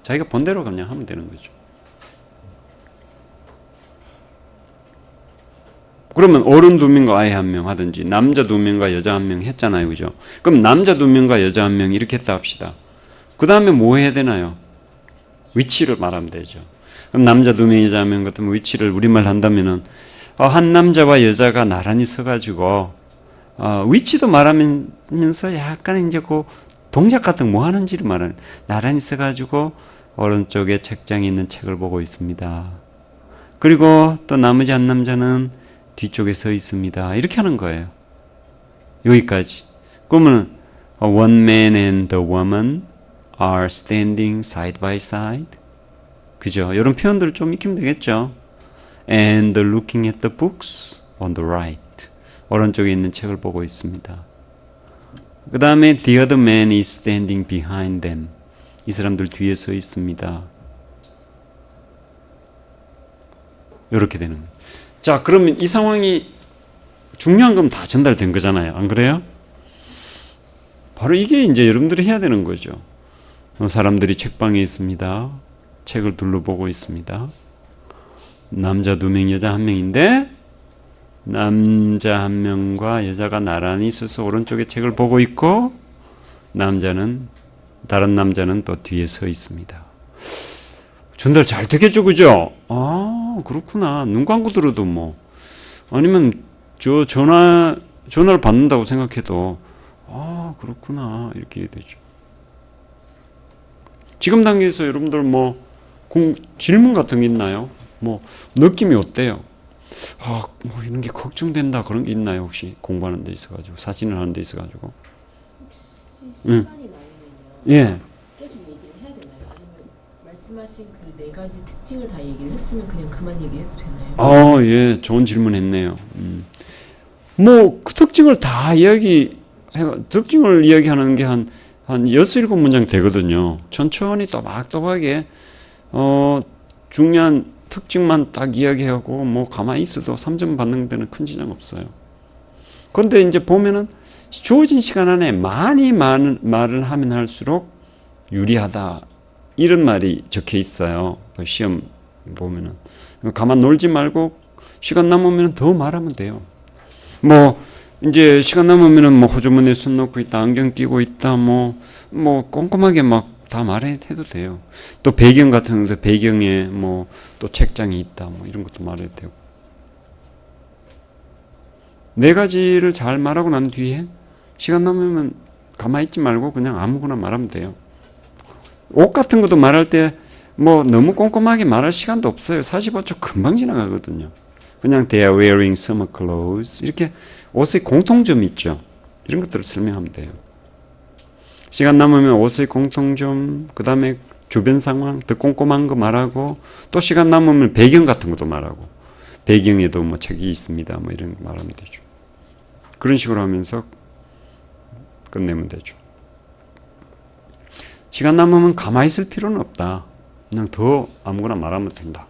자기가 본대로 그냥 하면 되는 거죠. 그러면 어른 두 명과 아이 한 명 하든지 남자 두 명과 여자 한 명 했잖아요, 그죠? 그럼 남자 두 명과 여자 한 명 이렇게 했다 합시다. 그 다음에 뭐 해야 되나요? 위치를 말하면 되죠. 그럼 남자 두 명, 여자 한 명 같으면 위치를 우리말 한다면은 한 남자와 여자가 나란히 서가지고 위치도 말하면서 약간 이제 그 동작 같은 거 뭐 하는지를 말하는. 나란히 서가지고 오른쪽에 책장에 있는 책을 보고 있습니다. 그리고 또 나머지 한 남자는 뒤쪽에 서 있습니다. 이렇게 하는 거예요. 여기까지. 그러면 one man and the woman are standing side by side. 그죠? 이런 표현들을 좀 익히면 되겠죠. And looking at the books on the right. 오른쪽에 있는 책을 보고 있습니다. 그 다음에 the other man is standing behind them. 이 사람들 뒤에 서 있습니다. 이렇게 되는 거예요. 자, 그러면 이 상황이 중요한 건 다 전달된 거잖아요. 안 그래요? 바로 이게 이제 여러분들이 해야 되는 거죠. 사람들이 책방에 있습니다. 책을 둘러보고 있습니다. 남자 두 명, 여자 한 명인데 남자 한 명과 여자가 나란히 서서 오른쪽에 책을 보고 있고 다른 남자는 또 뒤에 서 있습니다. 전달 잘 되겠죠, 그죠? 아, 그렇구나. 눈 감고 들어도 뭐 아니면 전화를 받는다고 생각해도 아, 그렇구나 이렇게 되죠. 지금 단계에서 여러분들 뭐 질문 같은 게 있나요? 뭐 느낌이 어때요? 뭐 이런 게 걱정된다 그런 게 있나요? 혹시 공부하는 데 있어가지고 사진을 하는 데 있어가지고 혹시 시간이 나오면요? 예. 계속 얘기를 해야 되나요? 아니면 말씀하신 그 네 가지 특징을 다 얘기를 했으면 그냥 그만 얘기해도 되나요? 예, 좋은 질문 했네요. 뭐 그 특징을 특징을 이야기하는 게 한 6, 7문장 되거든요. 천천히 또박또박하게 중요한 특징만 딱 이야기하고 뭐 가만히 있어도 3점 받는 데는 큰 지장 없어요. 그런데 이제 보면은 주어진 시간 안에 많이 말을 하면 할수록 유리하다 이런 말이 적혀 있어요. 시험 보면은 가만 놀지 말고 시간 남으면 더 말하면 돼요. 뭐 이제 시간 남으면은 뭐 호주머니에 손 넣고 있다, 안경 끼고 있다, 뭐 꼼꼼하게 막 다 말해도 돼요. 또 배경 같은 경우도 배경에 뭐 또 책장이 있다, 뭐 이런 것도 말해도 되고. 네 가지를 잘 말하고 난 뒤에 시간 남으면 가만히 있지 말고 그냥 아무거나 말하면 돼요. 옷 같은 것도 말할 때 뭐 너무 꼼꼼하게 말할 시간도 없어요. 45초 금방 지나가거든요. 그냥 they are wearing summer clothes 이렇게 옷의 공통점이 있죠. 이런 것들을 설명하면 돼요. 시간 남으면 옷의 공통점, 그 다음에 주변 상황, 더 꼼꼼한 거 말하고, 또 시간 남으면 배경 같은 것도 말하고, 배경에도 뭐 책이 있습니다. 뭐 이런 거 말하면 되죠. 그런 식으로 하면서 끝내면 되죠. 시간 남으면 가만히 있을 필요는 없다. 그냥 더 아무거나 말하면 된다.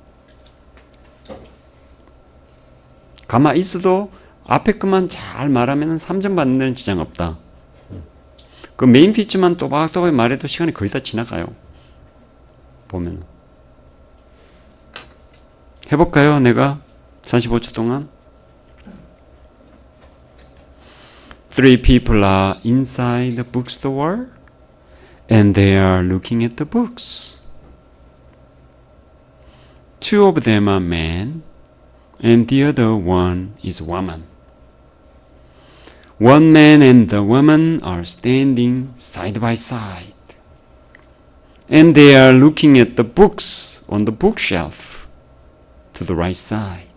가만히 있어도 앞에 것만 잘 말하면 3점 받는 데는 지장 없다. 그 메인 피치만 또박또박 말해도 시간이 거의 다 지나가요. 보면 해볼까요? 내가 45초 동안. Three people are inside the bookstore and they are looking at the books. Two of them are men and the other one is woman. One man and the woman are standing side by side. And they are looking at the books on the bookshelf to the right side.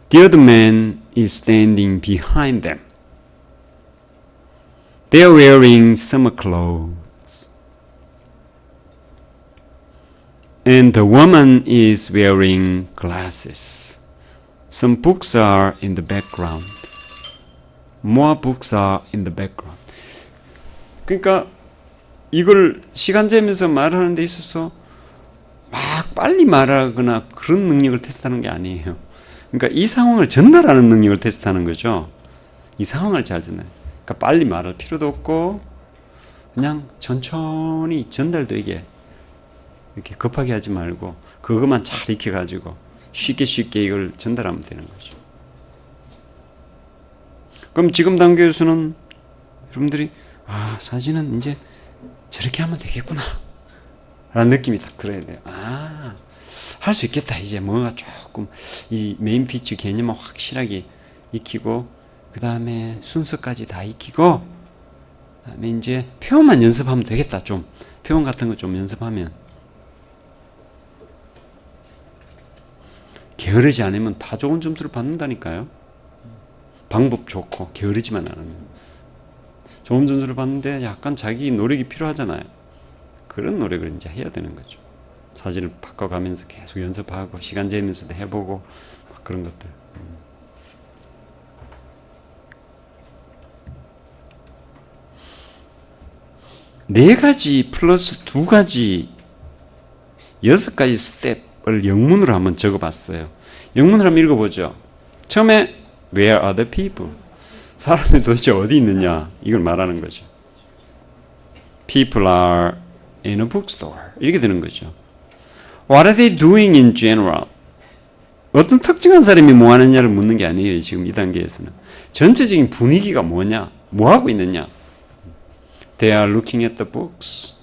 The other man is standing behind them. They are wearing summer clothes. And the woman is wearing glasses. Some books are in the background. More books are in the background. 그러니까 이걸 시간 재면서 말하는 데 있어서 막 빨리 말하거나 그런 능력을 테스트하는 게 아니에요. 그러니까 이 상황을 전달하는 능력을 테스트하는 거죠. 이 상황을 잘 전달. 그러니까 빨리 말할 필요도 없고 그냥 천천히 전달되게 이렇게 급하게 하지 말고 그것만 잘 익혀가지고 쉽게 이걸 전달하면 되는 거죠. 그럼 지금 단계에서는 여러분들이 사진은 이제 저렇게 하면 되겠구나 라는 느낌이 딱 들어야 돼요. 할 수 있겠다. 이제 뭔가 조금 이 메인 피치 개념을 확실하게 익히고 그 다음에 순서까지 다 익히고 그 다음에 이제 표현만 연습하면 되겠다. 좀 표현 같은 거 좀 연습하면 게으르지 않으면 다 좋은 점수를 받는다니까요. 방법 좋고 게으르지만 않으면 좋은 점수를 받는데 약간 자기 노력이 필요하잖아요. 그런 노력을 이제 해야 되는 거죠. 사진을 바꿔가면서 계속 연습하고 시간 재면서도 해보고 막 그런 것들. 네 가지 플러스 두 가지 6가지 스텝을 영문으로 한번 적어봤어요. 영문으로 한번 읽어보죠. 처음에 Where are the people? 사람이 도대체 어디 있느냐 이걸 말하는 거죠. People are in a bookstore 이렇게 되는 거죠. What are they doing in general? 어떤 특정한 사람이 뭐 하느냐를 묻는 게 아니에요. 지금 이 단계에서는 전체적인 분위기가 뭐냐, 뭐 하고 있느냐. They are looking at the books.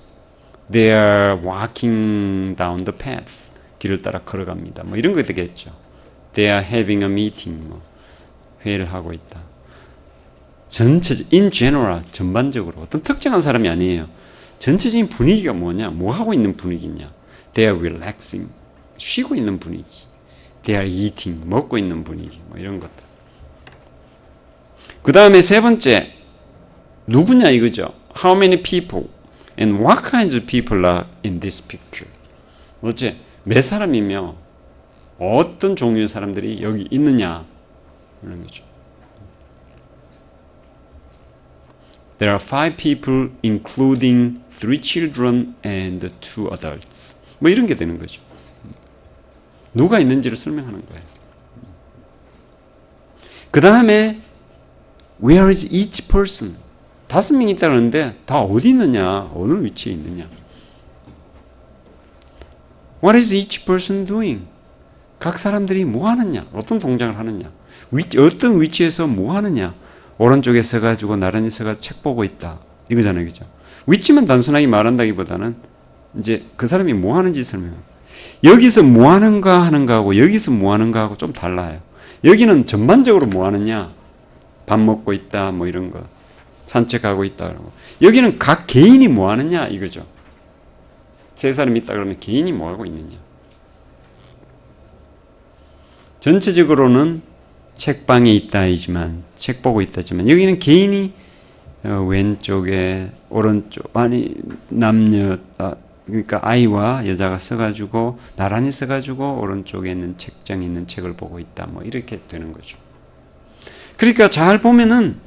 They are walking down the path. 길을 따라 걸어갑니다. 뭐 이런 거 되겠죠. They are having a meeting. 뭐 회의를 하고 있다. 전체적, in general, 전반적으로 어떤 특정한 사람이 아니에요. 전체적인 분위기가 뭐냐, 뭐 하고 있는 분위기냐. They are relaxing. 쉬고 있는 분위기. They are eating. 먹고 있는 분위기. 뭐 이런 것들. 그 다음에 세 번째, 누구냐 이거죠. How many people and what kinds of people are in this picture? 어째 몇 사람이며 어떤 종류의 사람들이 여기 있느냐 이런 거죠. There are 5 people including 3 children and 2 adults. 뭐 이런 게 되는 거죠. 누가 있는지를 설명하는 거예요. 그 다음에 Where is each person? 5명이 있다는데 다 어디 있느냐, 어느 위치에 있느냐. What is each person doing? 각 사람들이 뭐 하느냐, 어떤 동작을 하느냐, 어떤 위치에서 뭐 하느냐. 오른쪽에 서가지고 나란히 서가 책 보고 있다 이거잖아요, 그죠? 위치만 단순하게 말한다기보다는 이제 그 사람이 뭐 하는지 설명해요. 여기서 뭐 하는가 하는가하고 여기서 뭐 하는가하고 좀 달라요. 여기는 전반적으로 뭐 하느냐, 밥 먹고 있다 뭐 이런 거, 산책하고 있다 그러고, 여기는 각 개인이 뭐 하느냐 이거죠. 세 사람이 있다 그러면 개인이 뭐 하고 있느냐. 전체적으로는 책방에 있다이지만 책 보고 있다지만 여기는 개인이 왼쪽에 오른쪽 남녀 그러니까 아이와 여자가 써가지고 나란히 써가지고 오른쪽에 있는 책장에 있는 책을 보고 있다 뭐 이렇게 되는 거죠. 그러니까 잘 보면은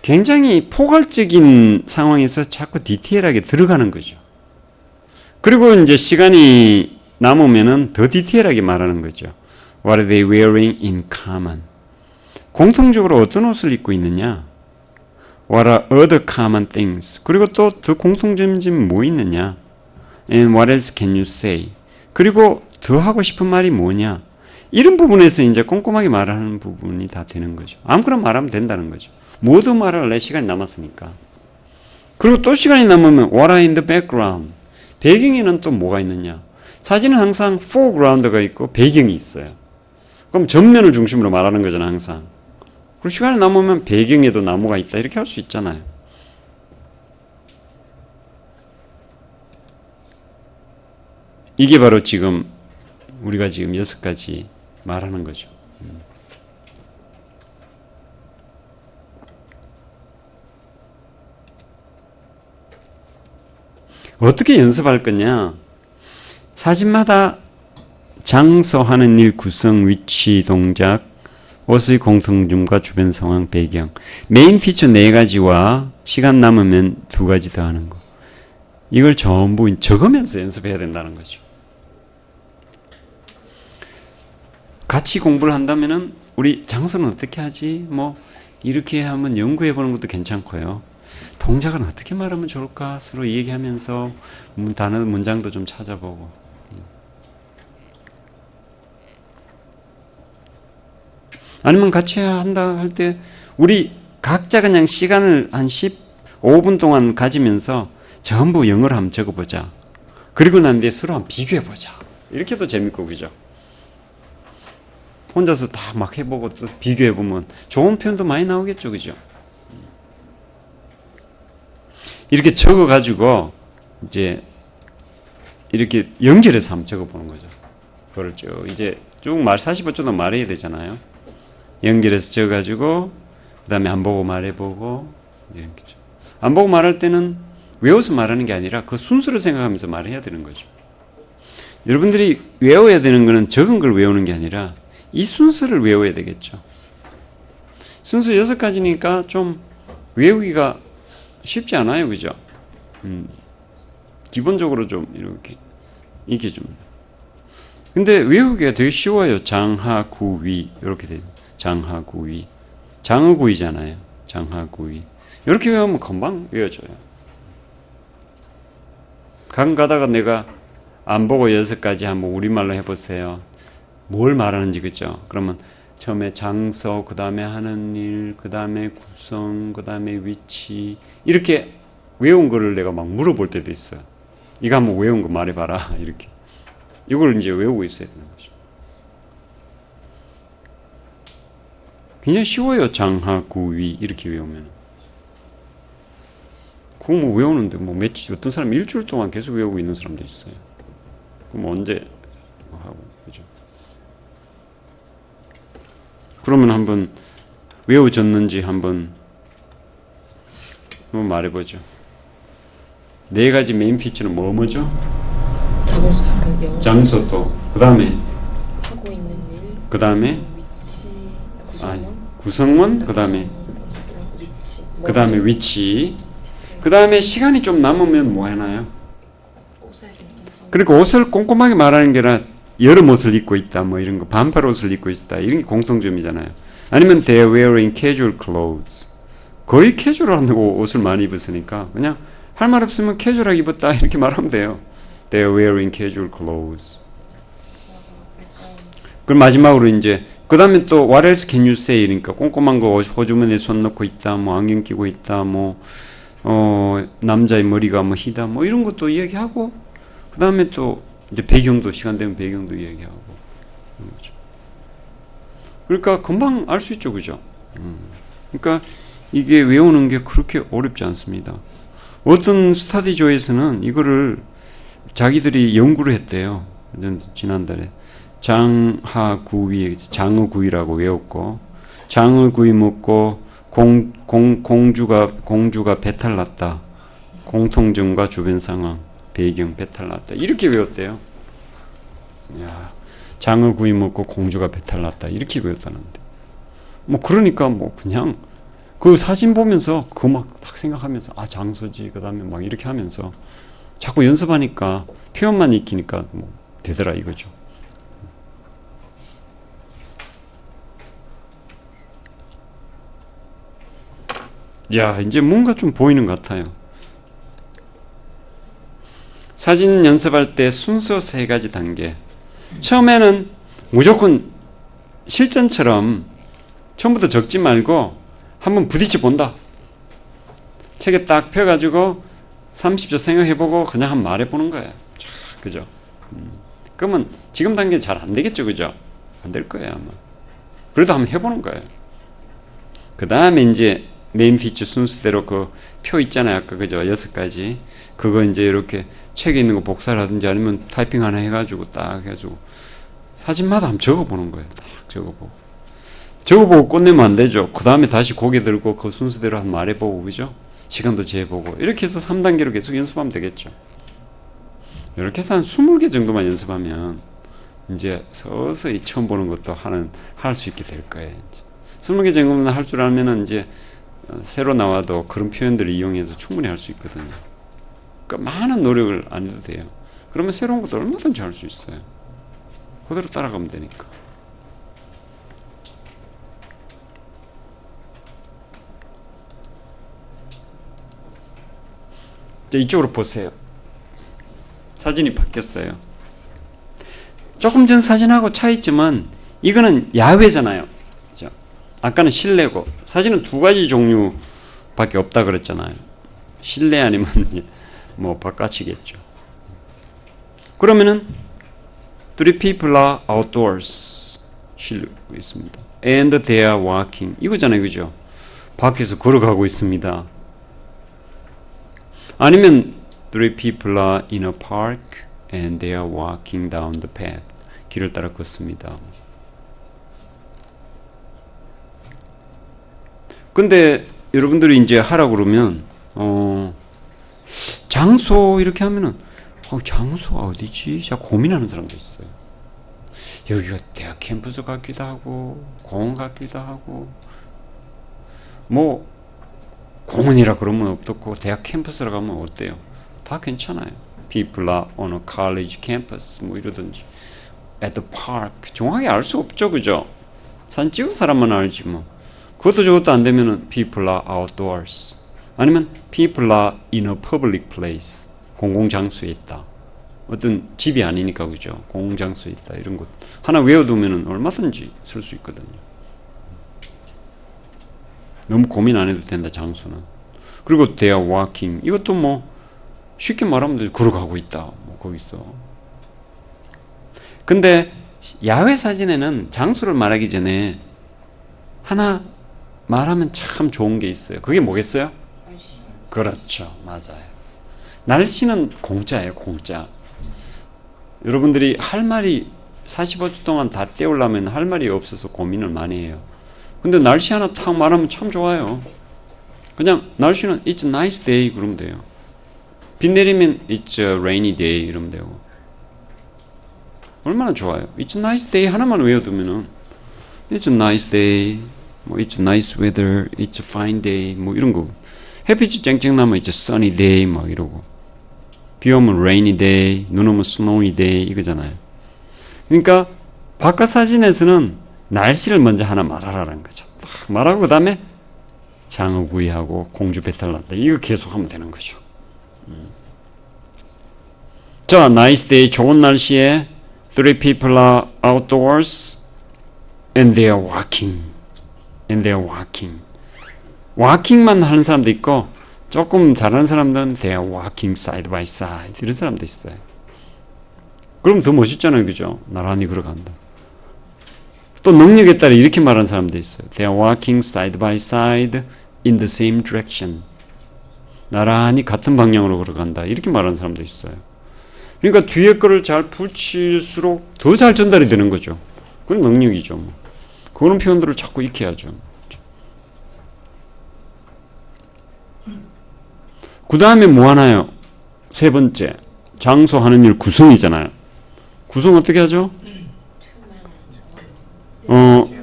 굉장히 포괄적인 상황에서 자꾸 디테일하게 들어가는 거죠. 그리고 이제 시간이 남으면은 더 디테일하게 말하는 거죠. What are they wearing in common? 공통적으로 어떤 옷을 입고 있느냐? What are other common things? 그리고 또 더 공통점이 뭐 있느냐? And what else can you say? 그리고 더 하고 싶은 말이 뭐냐? 이런 부분에서 이제 꼼꼼하게 말하는 부분이 다 되는 거죠. 아무거나 말하면 된다는 거죠. 뭐도 말할래? 시간이 남았으니까. 그리고 또 시간이 남으면 What are in the background? 배경에는 또 뭐가 있느냐? 사진은 항상 foreground가 있고 배경이 있어요. 그럼 전면을 중심으로 말하는 거잖아, 항상. 그리고 시간이 남으면 배경에도 나무가 있다. 이렇게 할 수 있잖아요. 이게 바로 지금 우리가 지금 6가지 말하는 거죠. 어떻게 연습할 거냐? 사진마다 장소, 하는 일, 구성, 위치, 동작, 옷의 공통점과 주변 상황, 배경. 메인 피처 4가지와 시간 남으면 2가지 더 하는 거. 이걸 전부 적으면서 연습해야 된다는 거죠. 같이 공부를 한다면은 우리 장소는 어떻게 하지? 뭐 이렇게 한번 연구해 보는 것도 괜찮고요. 동작은 어떻게 말하면 좋을까? 서로 얘기하면서 단어 문장도 좀 찾아보고. 아니면 같이 한다 할 때 우리 각자 그냥 시간을 한 15분 동안 가지면서 전부 영어로 한번 적어보자. 그리고 난 뒤에 서로 한번 비교해보자. 이렇게도 재밌고, 그죠? 혼자서 다 막 해보고 또 비교해보면 좋은 표현도 많이 나오겠죠, 그죠? 이렇게 적어가지고 이제 이렇게 연결해서 한번 적어보는 거죠. 그걸 쭉 이제 쭉 45초 동안 말해야 되잖아요. 연결해서 적어가지고 그 다음에 안 보고 말해보고 이제 안 보고 말할 때는 외워서 말하는 게 아니라 그 순서를 생각하면서 말해야 되는 거죠. 여러분들이 외워야 되는 거는 적은 걸 외우는 게 아니라 이 순서를 외워야 되겠죠. 순서 6가지니까 좀 외우기가 쉽지 않아요, 그죠? 기본적으로 좀 이렇게 좀. 근데 외우기가 되게 쉬워요. 장하구위 이렇게 돼요. 장하구위, 장어구이잖아요. 장하구위 이렇게 외우면 금방 외워져요. 강 가다가 내가 안 보고 6가지 한번 우리말로 해보세요. 뭘 말하는지, 그죠? 그러면 처음에 장소, 그 다음에 하는 일, 그 다음에 구성, 그 다음에 위치 이렇게 외운 거를 내가 막 물어볼 때도 있어요. 이거 한번 외운 거 말해봐라. 이렇게 이걸 이제 외우고 있어야 되는 거죠. 굉장히 쉬워요. 장하구위 이렇게 외우면. 그거 뭐 외우는데 뭐 며칠, 어떤 사람 일주일 동안 계속 외우고 있는 사람도 있어요. 그럼 언제 하고, 그죠? 그러면 한번 외워졌는지 한번 말해보죠. 4가지 메인 피처는 뭐죠? 장소 또 그 다음에 하고 있는 일, 그 다음에 위치, 구성원, 구성원, 그 다음에 위치, 그 다음에 위치, 그 다음에 시간이 좀 남으면 뭐 하나요? 옷의 공통점. 그러니까 옷을 꼼꼼하게 말하는 게 아니라 여름 옷을 입고 있다, 뭐 이런 거, 반팔 옷을 입고 있다, 이런 게 공통점이잖아요. 아니면 they're wearing casual clothes. 거의 캐주얼한 옷을 많이 입었으니까 그냥 할 말 없으면 캐주얼하게 입었다 이렇게 말하면 돼요. They're wearing casual clothes. 그럼 마지막으로 이제 그 다음에 또 what else can you say? 그러니까 꼼꼼한 거 호주머니에 손 넣고 있다, 뭐 안경 끼고 있다, 뭐 남자의 머리가 뭐 희다, 뭐 이런 것도 이야기하고 그 다음에 또 이제 배경도 시간 되면 배경도 이야기하고 그런 거죠. 그러니까 금방 알 수 있죠, 그죠? 그러니까 이게 외우는 게 그렇게 어렵지 않습니다. 어떤 스터디조에서는 이거를 자기들이 연구를 했대요. 지난달에 장하구이, 장어구이라고 외웠고, 장어구이 먹고 공주가 배탈 났다. 공통점과 주변 상황, 배경 배탈 났다. 이렇게 외웠대요. 야, 장어구이 먹고 공주가 배탈 났다. 이렇게 외웠다는데. 뭐 그러니까 뭐 그냥 그 사진 보면서 그거 막 딱 생각하면서 아 장소지, 그 다음에 막 이렇게 하면서 자꾸 연습하니까 표현만 익히니까 뭐 되더라 이거죠. 야, 이제 뭔가 좀 보이는 것 같아요. 사진 연습할 때 순서 3가지 단계. 처음에는 무조건 실전처럼 처음부터 적지 말고 한번 부딪혀 본다. 책에 딱 펴가지고 30초 생각해보고 그냥 한번 말해보는 거예요. 그죠? 그러면 지금 단계는 잘 안 되겠죠, 그죠? 안 될 거예요, 아마. 그래도 한번 해보는 거예요. 그 다음에 이제 메인 피처 순서대로 그 표 있잖아요, 아까 그죠? 6가지. 그거 이제 이렇게 책에 있는 거 복사를 하든지 아니면 타이핑 하나 해가지고 딱 해가지고 사진마다 한번 적어보는 거예요. 딱 적어보고. 적어보고 끝내면 안 되죠. 그 다음에 다시 고개 들고 그 순서대로 한번 말해보고, 그죠? 시간도 재보고. 이렇게 해서 3단계로 계속 연습하면 되겠죠. 이렇게 해서 한 20개 정도만 연습하면 이제 서서히 처음 보는 것도 할 수 있게 될 거예요. 이제. 20개 정도만 할 줄 알면은 이제 새로 나와도 그런 표현들을 이용해서 충분히 할 수 있거든요. 그러니까 많은 노력을 안 해도 돼요. 그러면 새로운 것도 얼마든지 할 수 있어요. 그대로 따라가면 되니까. 이제 이쪽으로 보세요. 사진이 바뀌었어요. 조금 전 사진하고 차이점은 이거는 야외잖아요. 그렇죠? 아까는 실내고 사진은 2가지 종류밖에 없다 그랬잖아요. 실내 아니면 뭐 바깥이겠죠. 그러면은 three people are outdoors 실고 있습니다. And they are walking 이거잖아요, 그죠? 밖에서 걸어가고 있습니다. 아니면 three people are in a park and they are walking down the path 길을 따라 걷습니다. 근데 여러분들이 이제 하라고 그러면 장소 이렇게 하면은 장소가 어디지? 자 고민하는 사람도 있어요. 여기가 대학 캠퍼스 같기도 하고 공원 같기도 하고 뭐 공원이라 그러면 어떻고 대학 캠퍼스라 가면 어때요? 다 괜찮아요. People are on a college campus 뭐 이러든지 at the park 정확하게 알 수 없죠, 그죠? 사진 찍은 사람만 알지 뭐. 그것도 저것도 안 되면은 people are outdoors 아니면 people are in a public place 공공장소에 있다. 어떤 집이 아니니까 그죠? 공공장소에 있다. 이런 것 하나 외워두면은 얼마든지 쓸 수 있거든요. 너무 고민 안 해도 된다, 장소는. 그리고 they are walking 이것도 뭐 쉽게 말하면 걸어가고 있다. 뭐 거기서. 근데 야외 사진에는 장소를 말하기 전에 하나 말하면 참 좋은 게 있어요. 그게 뭐겠어요? 날씨. 그렇죠. 맞아요. 날씨는 공짜예요. 공짜. 여러분들이 할 말이 45초 동안 다 때우려면 할 말이 없어서 고민을 많이 해요. 근데 날씨 하나 탁 말하면 참 좋아요. 그냥 날씨는 It's a nice day 그러면 돼요. 비 내리면 It's a rainy day 이러면 되고. 얼마나 좋아요. It's a nice day 하나만 외워두면은 It's a nice day, 뭐 It's a nice weather, It's a fine day 뭐 이런 거. 햇빛이 쨍쨍 나면 It's a sunny day 막 이러고. 비 오면 rainy day, 눈 오면 snowy day 이거잖아요. 그러니까 바깥 사진에서는 날씨를 먼저 하나 말하라는 거죠. 딱 말하고 그 다음에 장어구이하고 공주 배탈 났다. 이거 계속하면 되는 거죠. 자, nice day 좋은 날씨에 three people are outdoors and they are walking. And they are walking. walking만 하는 사람도 있고 조금 잘하는 사람들은 they are walking side by side 이런 사람도 있어요. 그럼 더 멋있잖아요, 그죠? 나란히 걸어간다. 또 능력에 따라 이렇게 말하는 사람도 있어요. They are walking side by side in the same direction. 나란히 같은 방향으로 걸어간다. 이렇게 말하는 사람도 있어요. 그러니까 뒤에 거를 잘 붙일수록 더 잘 전달이 되는 거죠. 그건 능력이죠. 뭐. 그런 표현들을 자꾸 익혀야죠. 그 다음에 뭐 하나요? 세 번째, 장소 하는 일 구성이잖아요. 구성 어떻게 하죠?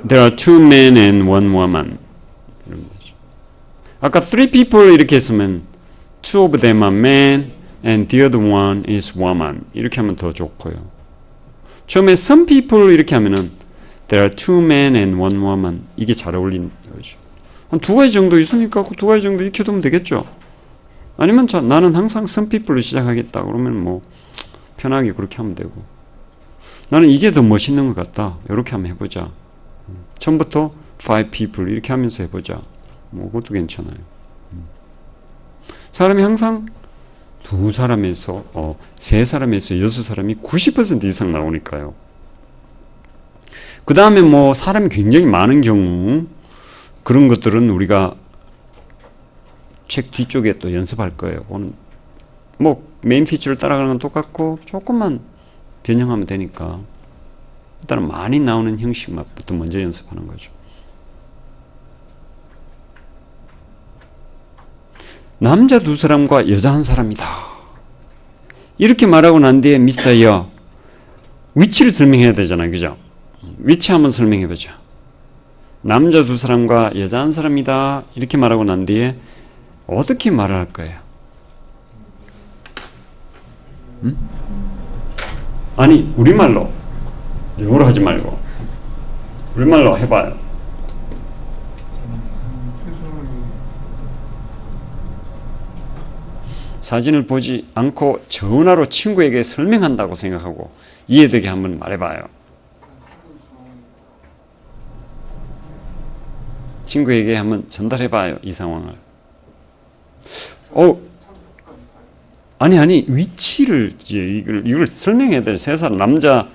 There are two men and one woman. 아까 three people 이렇게 했으면 two of them are men, and the other one is woman. 이렇게 하면 더 좋고요. 처음에 some people 이렇게 하면은 there are two men and one woman. 이게 잘 어울리는 거죠. 한 두 가지 정도 있으니까 그 두 가지 정도 익혀두면 되겠죠. 아니면 나는 항상 some people로 시작하겠다. 그러면 뭐 편하게 그렇게 하면 되고. 나는 이게 더 멋있는 것 같다. 이렇게 한번 해보자. 처음부터 five people 이렇게 하면서 해보자. 뭐 그것도 괜찮아요. 사람이 항상 두 사람에서 세 사람에서 여섯 사람이 90% 이상 나오니까요. 그 다음에 뭐 사람이 굉장히 많은 경우 그런 것들은 우리가 책 뒤쪽에 또 연습할 거예요. 뭐 메인 피처를 따라가는 건 똑같고 조금만 변형하면 되니까 일단은 많이 나오는 형식부터 먼저 연습하는 거죠. 남자 두 사람과 여자 한 사람이다. 이렇게 말하고 난 뒤에 미스터 여 위치를 설명해야 되잖아요. 그죠? 위치 한번 설명해 보죠. 남자 두 사람과 여자 한 사람이다. 이렇게 말하고 난 뒤에 어떻게 말을 할 거예요? 아니 우리말로 영어로 하지 말고 우리말로 해봐요. 세 사람이 사진을 보지 않고 전화로 친구에게 설명한다고 생각하고 이해되게 한번 말해봐요. 친구에게 한번 전달해봐요. 이 상황을. 아니 위치를 이걸 설명해야 돼. 세 사람 남자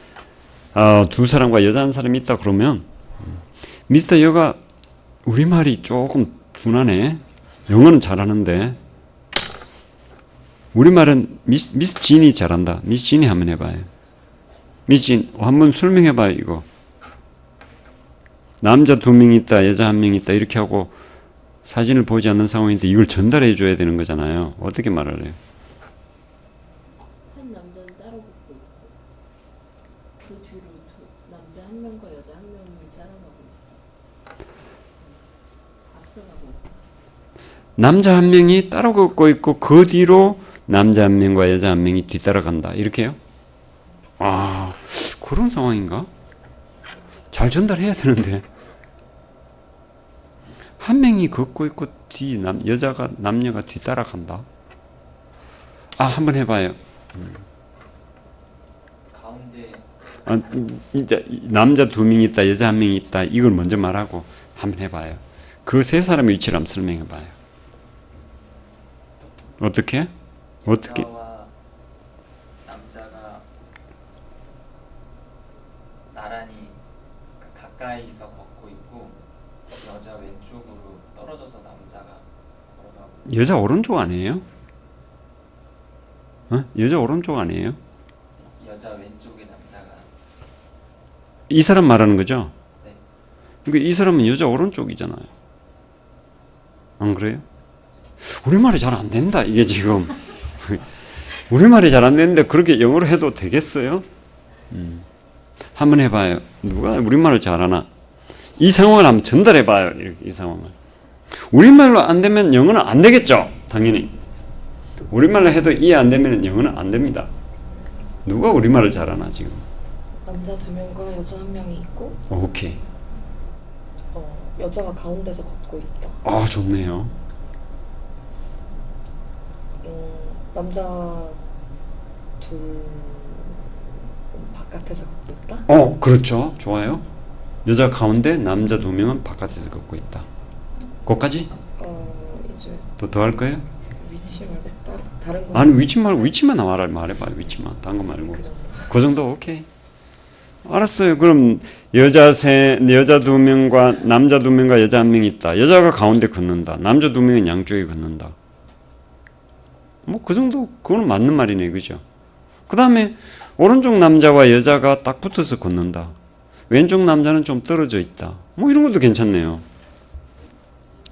두 사람과 여자 한 사람이 있다 그러면 미스터 여가 우리말이 조금 둔하네. 영어는 잘하는데 우리말은 미스 진이 잘한다. 미스 진이 한번 해봐요. 미스 진 한번 설명해봐요. 이거 남자 두 명 있다 여자 한 명 있다 이렇게 하고 사진을 보지 않는 상황인데 이걸 전달해 줘야 되는 거잖아요. 어떻게 말을 해요? 한 남자는 따로 걷고 있고 그 뒤로 남자 한 명과 여자 한 명이 따라가고 앞서가고 남자 한 명이 따로 걷고 있고 그 뒤로 남자 한 명과 여자 한 명이 뒤따라간다. 이렇게요? 아, 그런 상황인가? 잘 전달해야 되는데 한 명이 걷고 있고 남녀가 뒤따라간다. 한번 해봐요. 가운데 이제 남자 두 명 있다 여자 한 명 있다 이걸 먼저 말하고 한번 해봐요. 그 세 사람의 위치를 한번 설명해봐요. 어떻게? 여자와 남자가 나란히 가까이서 걷고 있고 여자 왼쪽으로 떨어져서 남자가 걸어가고 여자 오른쪽 아니에요? 여자 오른쪽 아니에요? 여자 왼쪽에 남자가 이 사람 말하는 거죠? 네. 그러니까 이 사람은 여자 오른쪽이잖아요. 안 그래요? 우리말이 잘 안 된다 이게 지금. 우리말이 잘 안 되는데 그렇게 영어로 해도 되겠어요? 한번 해봐요. 누가 우리말을 잘하나? 이 상황을 한번 전달해봐요. 이렇게 이 상황을. 우리말로 안 되면 영어는 안 되겠죠? 당연히. 우리말로 해도 이해 안 되면 영어는 안 됩니다. 누가 우리말을 잘하나 지금? 남자 두 명과 여자 한 명이 있고 오케이. 여자가 가운데서 걷고 있다. 좋네요. 남자 둘 바깥에서 걷고 있다. 그렇죠. 좋아요. 여자 가운데 남자 두 명은 바깥에서 걷고 있다. 거기까지? 이제 더 할 거예요? 위치 말고 다른 거. 아니 위치 말고 위치만 말해봐요. 위치만. 다른 거 말고. 그 정도. 그 정도 오케이. 알았어요. 그럼 여자 두 명과 남자 두 명과 여자 한 명이 있다. 여자가 가운데 걷는다. 남자 두 명은 양쪽에 걷는다. 뭐 그 정도 그거는 맞는 말이네, 그죠? 그 다음에 오른쪽 남자와 여자가 딱 붙어서 걷는다. 왼쪽 남자는 좀 떨어져 있다. 뭐 이런 것도 괜찮네요.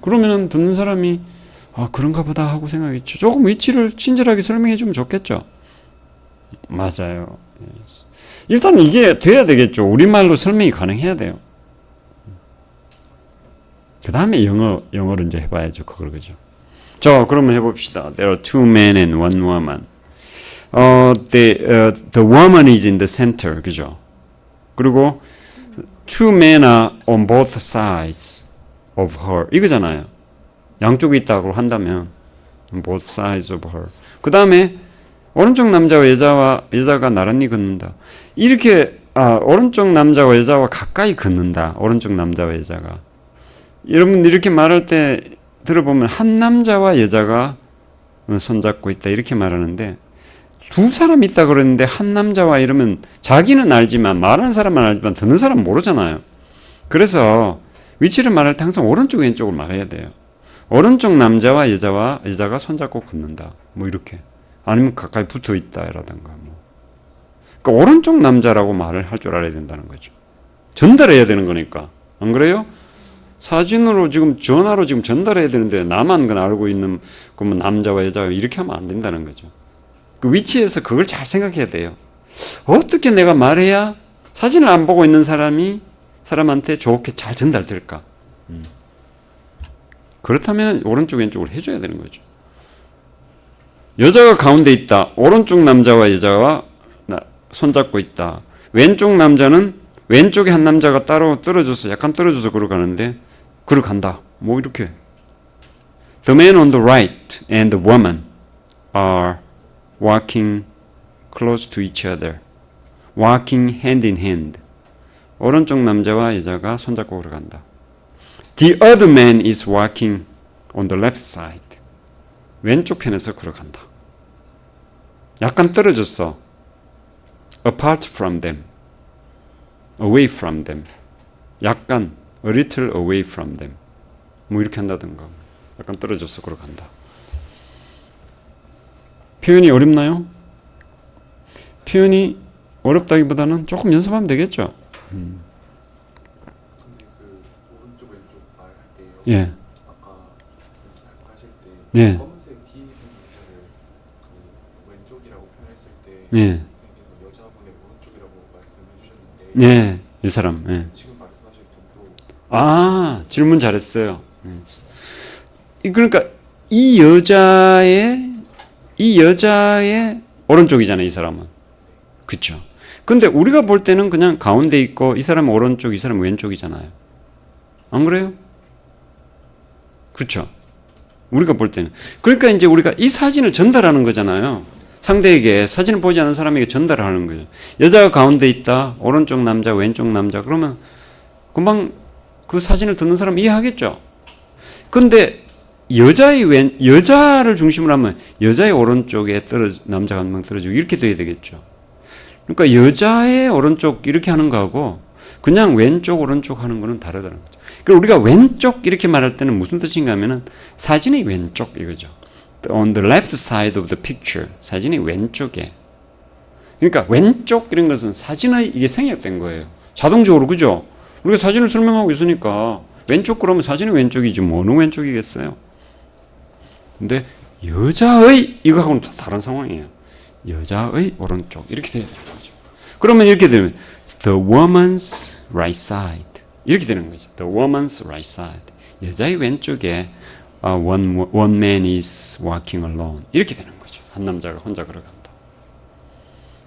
그러면은 듣는 사람이 그런가 보다 하고 생각했죠. 조금 위치를 친절하게 설명해 주면 좋겠죠. 맞아요. 일단 이게 돼야 되겠죠. 우리말로 설명이 가능해야 돼요. 그 다음에 영어로 이제 해봐야죠. 그걸, 그죠? 자, 그러면 해봅시다. There are two men and one woman. the woman is in the center. 그죠? 그리고 two men are on both sides of her. 이거잖아요. 양쪽에 있다고 한다면 both sides of her. 그 다음에 오른쪽 남자와 여자가 나란히 걷는다. 이렇게 오른쪽 남자와 여자와 가까이 걷는다. 오른쪽 남자와 여자가. 여러분 이렇게 말할 때 들어보면 한 남자와 여자가 손잡고 있다 이렇게 말하는데 두 사람이 있다 그러는데 한 남자와 이러면 자기는 알지만 말하는 사람은 알지만 듣는 사람은 모르잖아요. 그래서 위치를 말할 때 항상 오른쪽 왼쪽을 말해야 돼요. 오른쪽 남자와 여자가 손잡고 걷는다. 뭐 이렇게. 아니면 가까이 붙어 있다라든가 뭐. 그러니까 오른쪽 남자라고 말을 할 줄 알아야 된다는 거죠. 전달해야 되는 거니까. 안 그래요? 사진으로 지금 전화로 지금 전달해야 되는데 나만 그냥 알고 있는 그러면 남자와 여자가 이렇게 하면 안 된다는 거죠. 그 위치에서 그걸 잘 생각해야 돼요. 어떻게 내가 말해야 사진을 안 보고 있는 사람한테 좋게 잘 전달될까? 그렇다면 오른쪽 왼쪽으로 해줘야 되는 거죠. 여자가 가운데 있다. 오른쪽 남자와 여자가 손잡고 있다. 왼쪽 남자는 왼쪽에 한 남자가 따로 약간 떨어져서 걸어가는데 걸어간다. 뭐 이렇게. The man on the right and the woman are walking close to each other. Walking hand in hand. 오른쪽 남자와 여자가 손잡고 걸어간다. The other man is walking on the left side. 왼쪽 편에서 걸어간다. 약간 떨어졌어. Apart from them. Away from them. 약간 a little away from them. 뭐 이렇게 한다든가. 약간 떨어져서 걸어간다. 표현이 어렵나요? 표현이 어렵다기보다는 조금 연습하면 되겠죠. 근데 그 오른쪽 왼쪽 말할 때요. 예. 아까 하실 때 예. 검은색 티 입은 여자를 그 왼쪽이라고 표현했을 때 예. 선생님께서 여자분의 오른쪽이라고 말씀해 주셨는데 예. 이 사람. 예. 지금 말씀하실 분도 질문 잘했어요. 그러니까 이 여자의 오른쪽이잖아요, 이 사람은. 그렇죠. 근데 우리가 볼 때는 그냥 가운데 있고 이 사람은 오른쪽, 이 사람은 왼쪽이잖아요. 안 그래요? 그렇죠. 우리가 볼 때는. 그러니까 이제 우리가 이 사진을 전달하는 거잖아요. 상대에게 사진을 보지 않은 사람에게 전달하는 거예요. 여자가 가운데 있다. 오른쪽 남자, 왼쪽 남자. 그러면 금방 그 사진을 듣는 사람 이해하겠죠. 근데 여자를 중심으로 하면 여자의 오른쪽에 남자가 한 명 떨어지고 이렇게 돼야 되겠죠. 그러니까 여자의 오른쪽 이렇게 하는 거하고 그냥 왼쪽 오른쪽 하는 거는 다르다는 거죠. 그러니까 우리가 왼쪽 이렇게 말할 때는 무슨 뜻인가 하면은 사진의 왼쪽 이거죠. On the left side of the picture. 사진의 왼쪽에. 그러니까 왼쪽 이런 것은 사진의 이게 생략된 거예요. 자동적으로 그죠? 우리가 사진을 설명하고 있으니까 왼쪽 그러면 사진의 왼쪽이지 뭐 어느 왼쪽이겠어요? 근데 여자의 이거하고는 또 다른 상황이에요. 여자의 오른쪽 이렇게 돼야 되는 거죠. 그러면 이렇게 되면 the woman's right side 이렇게 되는 거죠. The woman's right side. 여자의 왼쪽에 one man is walking alone 이렇게 되는 거죠. 한 남자가 혼자 걸어간다.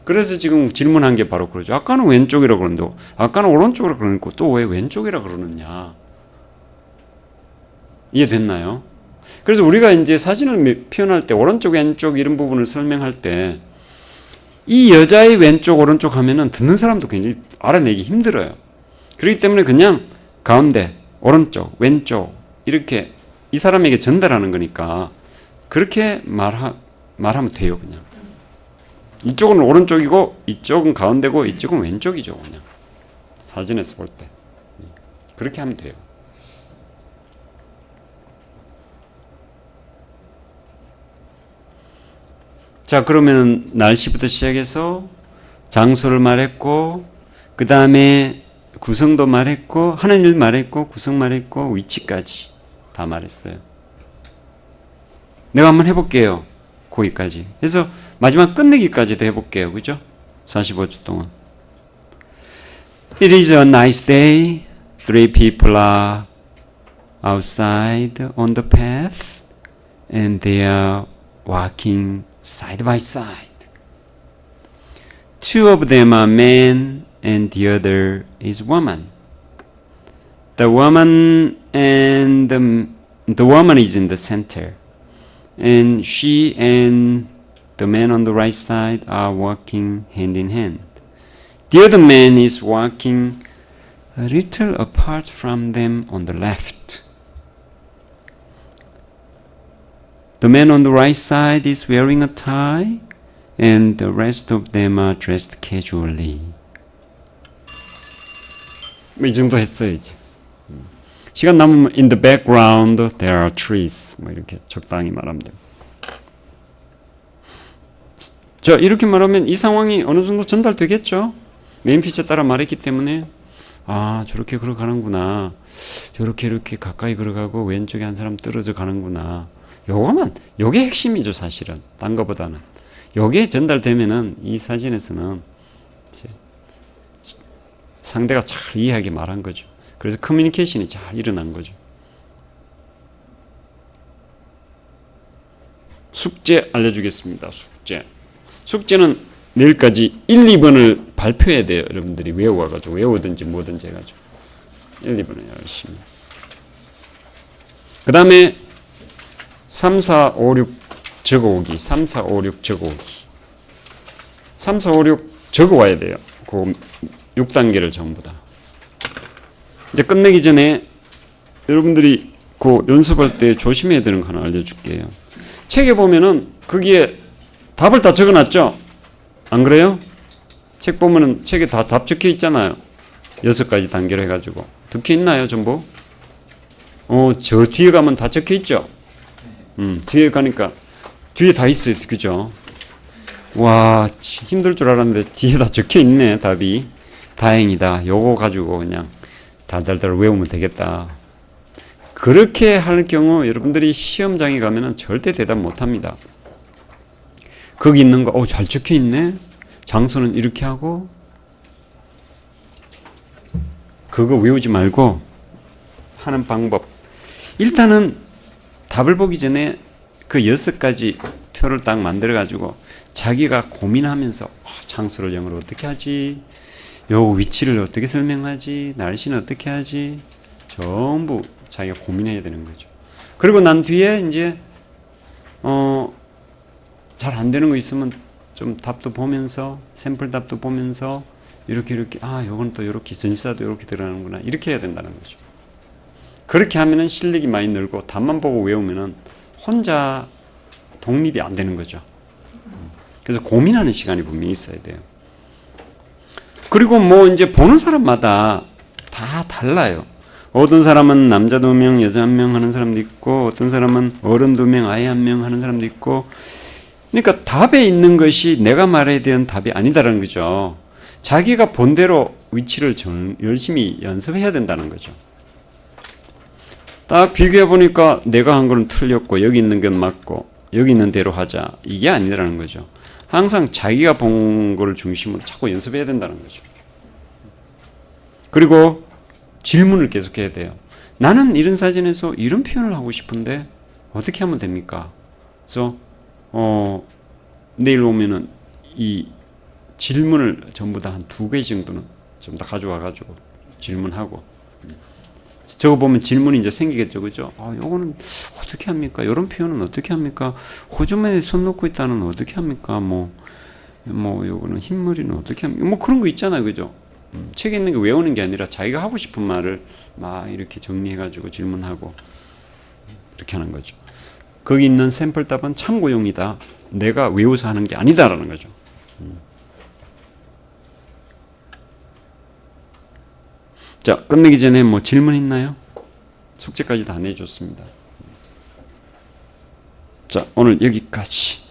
그래서 지금 질문한 게 바로 그러죠. 아까는 왼쪽이라고 그러는데 아까는 오른쪽이라고 그러니까 또 왜 왼쪽이라고 그러느냐. 이해됐나요? 그래서 우리가 이제 사진을 표현할 때 오른쪽 왼쪽 이런 부분을 설명할 때 이 여자의 왼쪽 오른쪽 하면은 듣는 사람도 굉장히 알아내기 힘들어요. 그렇기 때문에 그냥 가운데 오른쪽 왼쪽 이렇게 이 사람에게 전달하는 거니까 그렇게 말하면 돼요. 그냥 이쪽은 오른쪽이고 이쪽은 가운데고 이쪽은 왼쪽이죠. 그냥 사진에서 볼 때 그렇게 하면 돼요. 자, 그러면 날씨부터 시작해서 장소를 말했고 그 다음에 구성도 말했고 하는 일 말했고 구성 말했고 위치까지 다 말했어요. 내가 한번 해볼게요. 거기까지 해서 마지막 끝내기까지도 해볼게요. 그죠? 45초 동안. It is a nice day. 3 people are outside on the path and they are walking side by side. Two of them are men and the other is woman. The woman is in the center. And she and the man on the right side are walking hand in hand. The other man is walking a little apart from them on the left. The man on the right side is wearing a tie, and the rest of them are dressed casually. 이 정도 했어요, 이제. 시간 남으면 in the background there are trees. 뭐 이렇게 적당히 말하면 돼요. 자, 이렇게 말하면 이 상황이 어느 정도 전달되겠죠? 메인 피처 따라 말했기 때문에 아, 저렇게 걸어가는구나. 저렇게 이렇게 가까이 걸어가고 왼쪽에 한 사람 떨어져 가는구나. 요게 핵심이죠, 사실은. 딴 거보다는. 요게 전달되면은 이 사진에서는 이제 상대가 잘 이해하게 말한 거죠. 그래서 커뮤니케이션이 잘 일어난 거죠. 숙제 알려주겠습니다. 숙제는 내일까지 1, 2번을 발표해야 돼요. 여러분들이 외워가지고 외우든지 뭐든지 해가지고 1, 2번을 열심히. 그 다음에 3, 4, 5, 6 적어오기. 3, 4, 5, 6 적어오기. 3, 4, 5, 6 적어와야 돼요. 그 6단계를 전부 다. 이제 끝내기 전에 여러분들이 그 연습할 때 조심해야 되는 거 하나 알려줄게요. 책에 보면은 거기에 답을 다 적어놨죠? 안 그래요? 책 보면은 책에 다 답 적혀 있잖아요. 6가지 단계로 해가지고. 적혀 있나요, 전부? 저 뒤에 가면 다 적혀 있죠? 뒤에 가니까 뒤에 다 있어요. 그죠? 와, 힘들 줄 알았는데 뒤에 다 적혀 있네, 답이. 다행이다. 요거 가지고 그냥 달달달 외우면 되겠다. 그렇게 할 경우 여러분들이 시험장에 가면은 절대 대답 못 합니다. 거기 있는 거, 잘 적혀 있네? 장소는 이렇게 하고, 그거 외우지 말고 하는 방법. 일단은 답을 보기 전에 그 6가지 표를 딱 만들어가지고 자기가 고민하면서 장소를 영어로 어떻게 하지? 요 위치를 어떻게 설명하지? 날씨는 어떻게 하지? 전부 자기가 고민해야 되는 거죠. 그리고 난 뒤에 이제 잘 안 되는 거 있으면 좀 답도 보면서 샘플 답도 보면서 이렇게 요건 또 이렇게 전치사도 이렇게 들어가는구나 이렇게 해야 된다는 거죠. 그렇게 하면은 실력이 많이 늘고 답만 보고 외우면은 혼자 독립이 안 되는 거죠. 그래서 고민하는 시간이 분명히 있어야 돼요. 그리고 뭐 이제 보는 사람마다 다 달라요. 어떤 사람은 남자 2명, 여자 1명 하는 사람도 있고, 어떤 사람은 어른 2명, 아이 1명 하는 사람도 있고, 그러니까 답에 있는 것이 내가 말해야 되는 답이 아니다라는 거죠. 자기가 본대로 위치를 열심히 연습해야 된다는 거죠. 딱 비교해 보니까 내가 한 거는 틀렸고, 여기 있는 건 맞고, 여기 있는 대로 하자. 이게 아니라는 거죠. 항상 자기가 본 걸 중심으로 자꾸 연습해야 된다는 거죠. 그리고 질문을 계속해야 돼요. 나는 이런 사진에서 이런 표현을 하고 싶은데 어떻게 하면 됩니까? 그래서 내일 오면은 이 질문을 전부 다 한 2개 정도는 좀 다 가져와가지고 질문하고 저거 보면 질문이 이제 생기겠죠, 그죠? 요거는 어떻게 합니까? 이런 표현은 어떻게 합니까? 호주머니에 손 넣고 있다는 어떻게 합니까? 요거는 흰머리는 어떻게 합니까? 뭐 그런 거 있잖아요, 그죠? 책에 있는 게 외우는 게 아니라 자기가 하고 싶은 말을 막 이렇게 정리해가지고 질문하고 이렇게 하는 거죠. 거기 있는 샘플 답은 참고용이다. 내가 외워서 하는 게 아니다라는 거죠. 자, 끝내기 전에 뭐 질문 있나요? 숙제까지 다 내줬습니다. 자, 오늘 여기까지.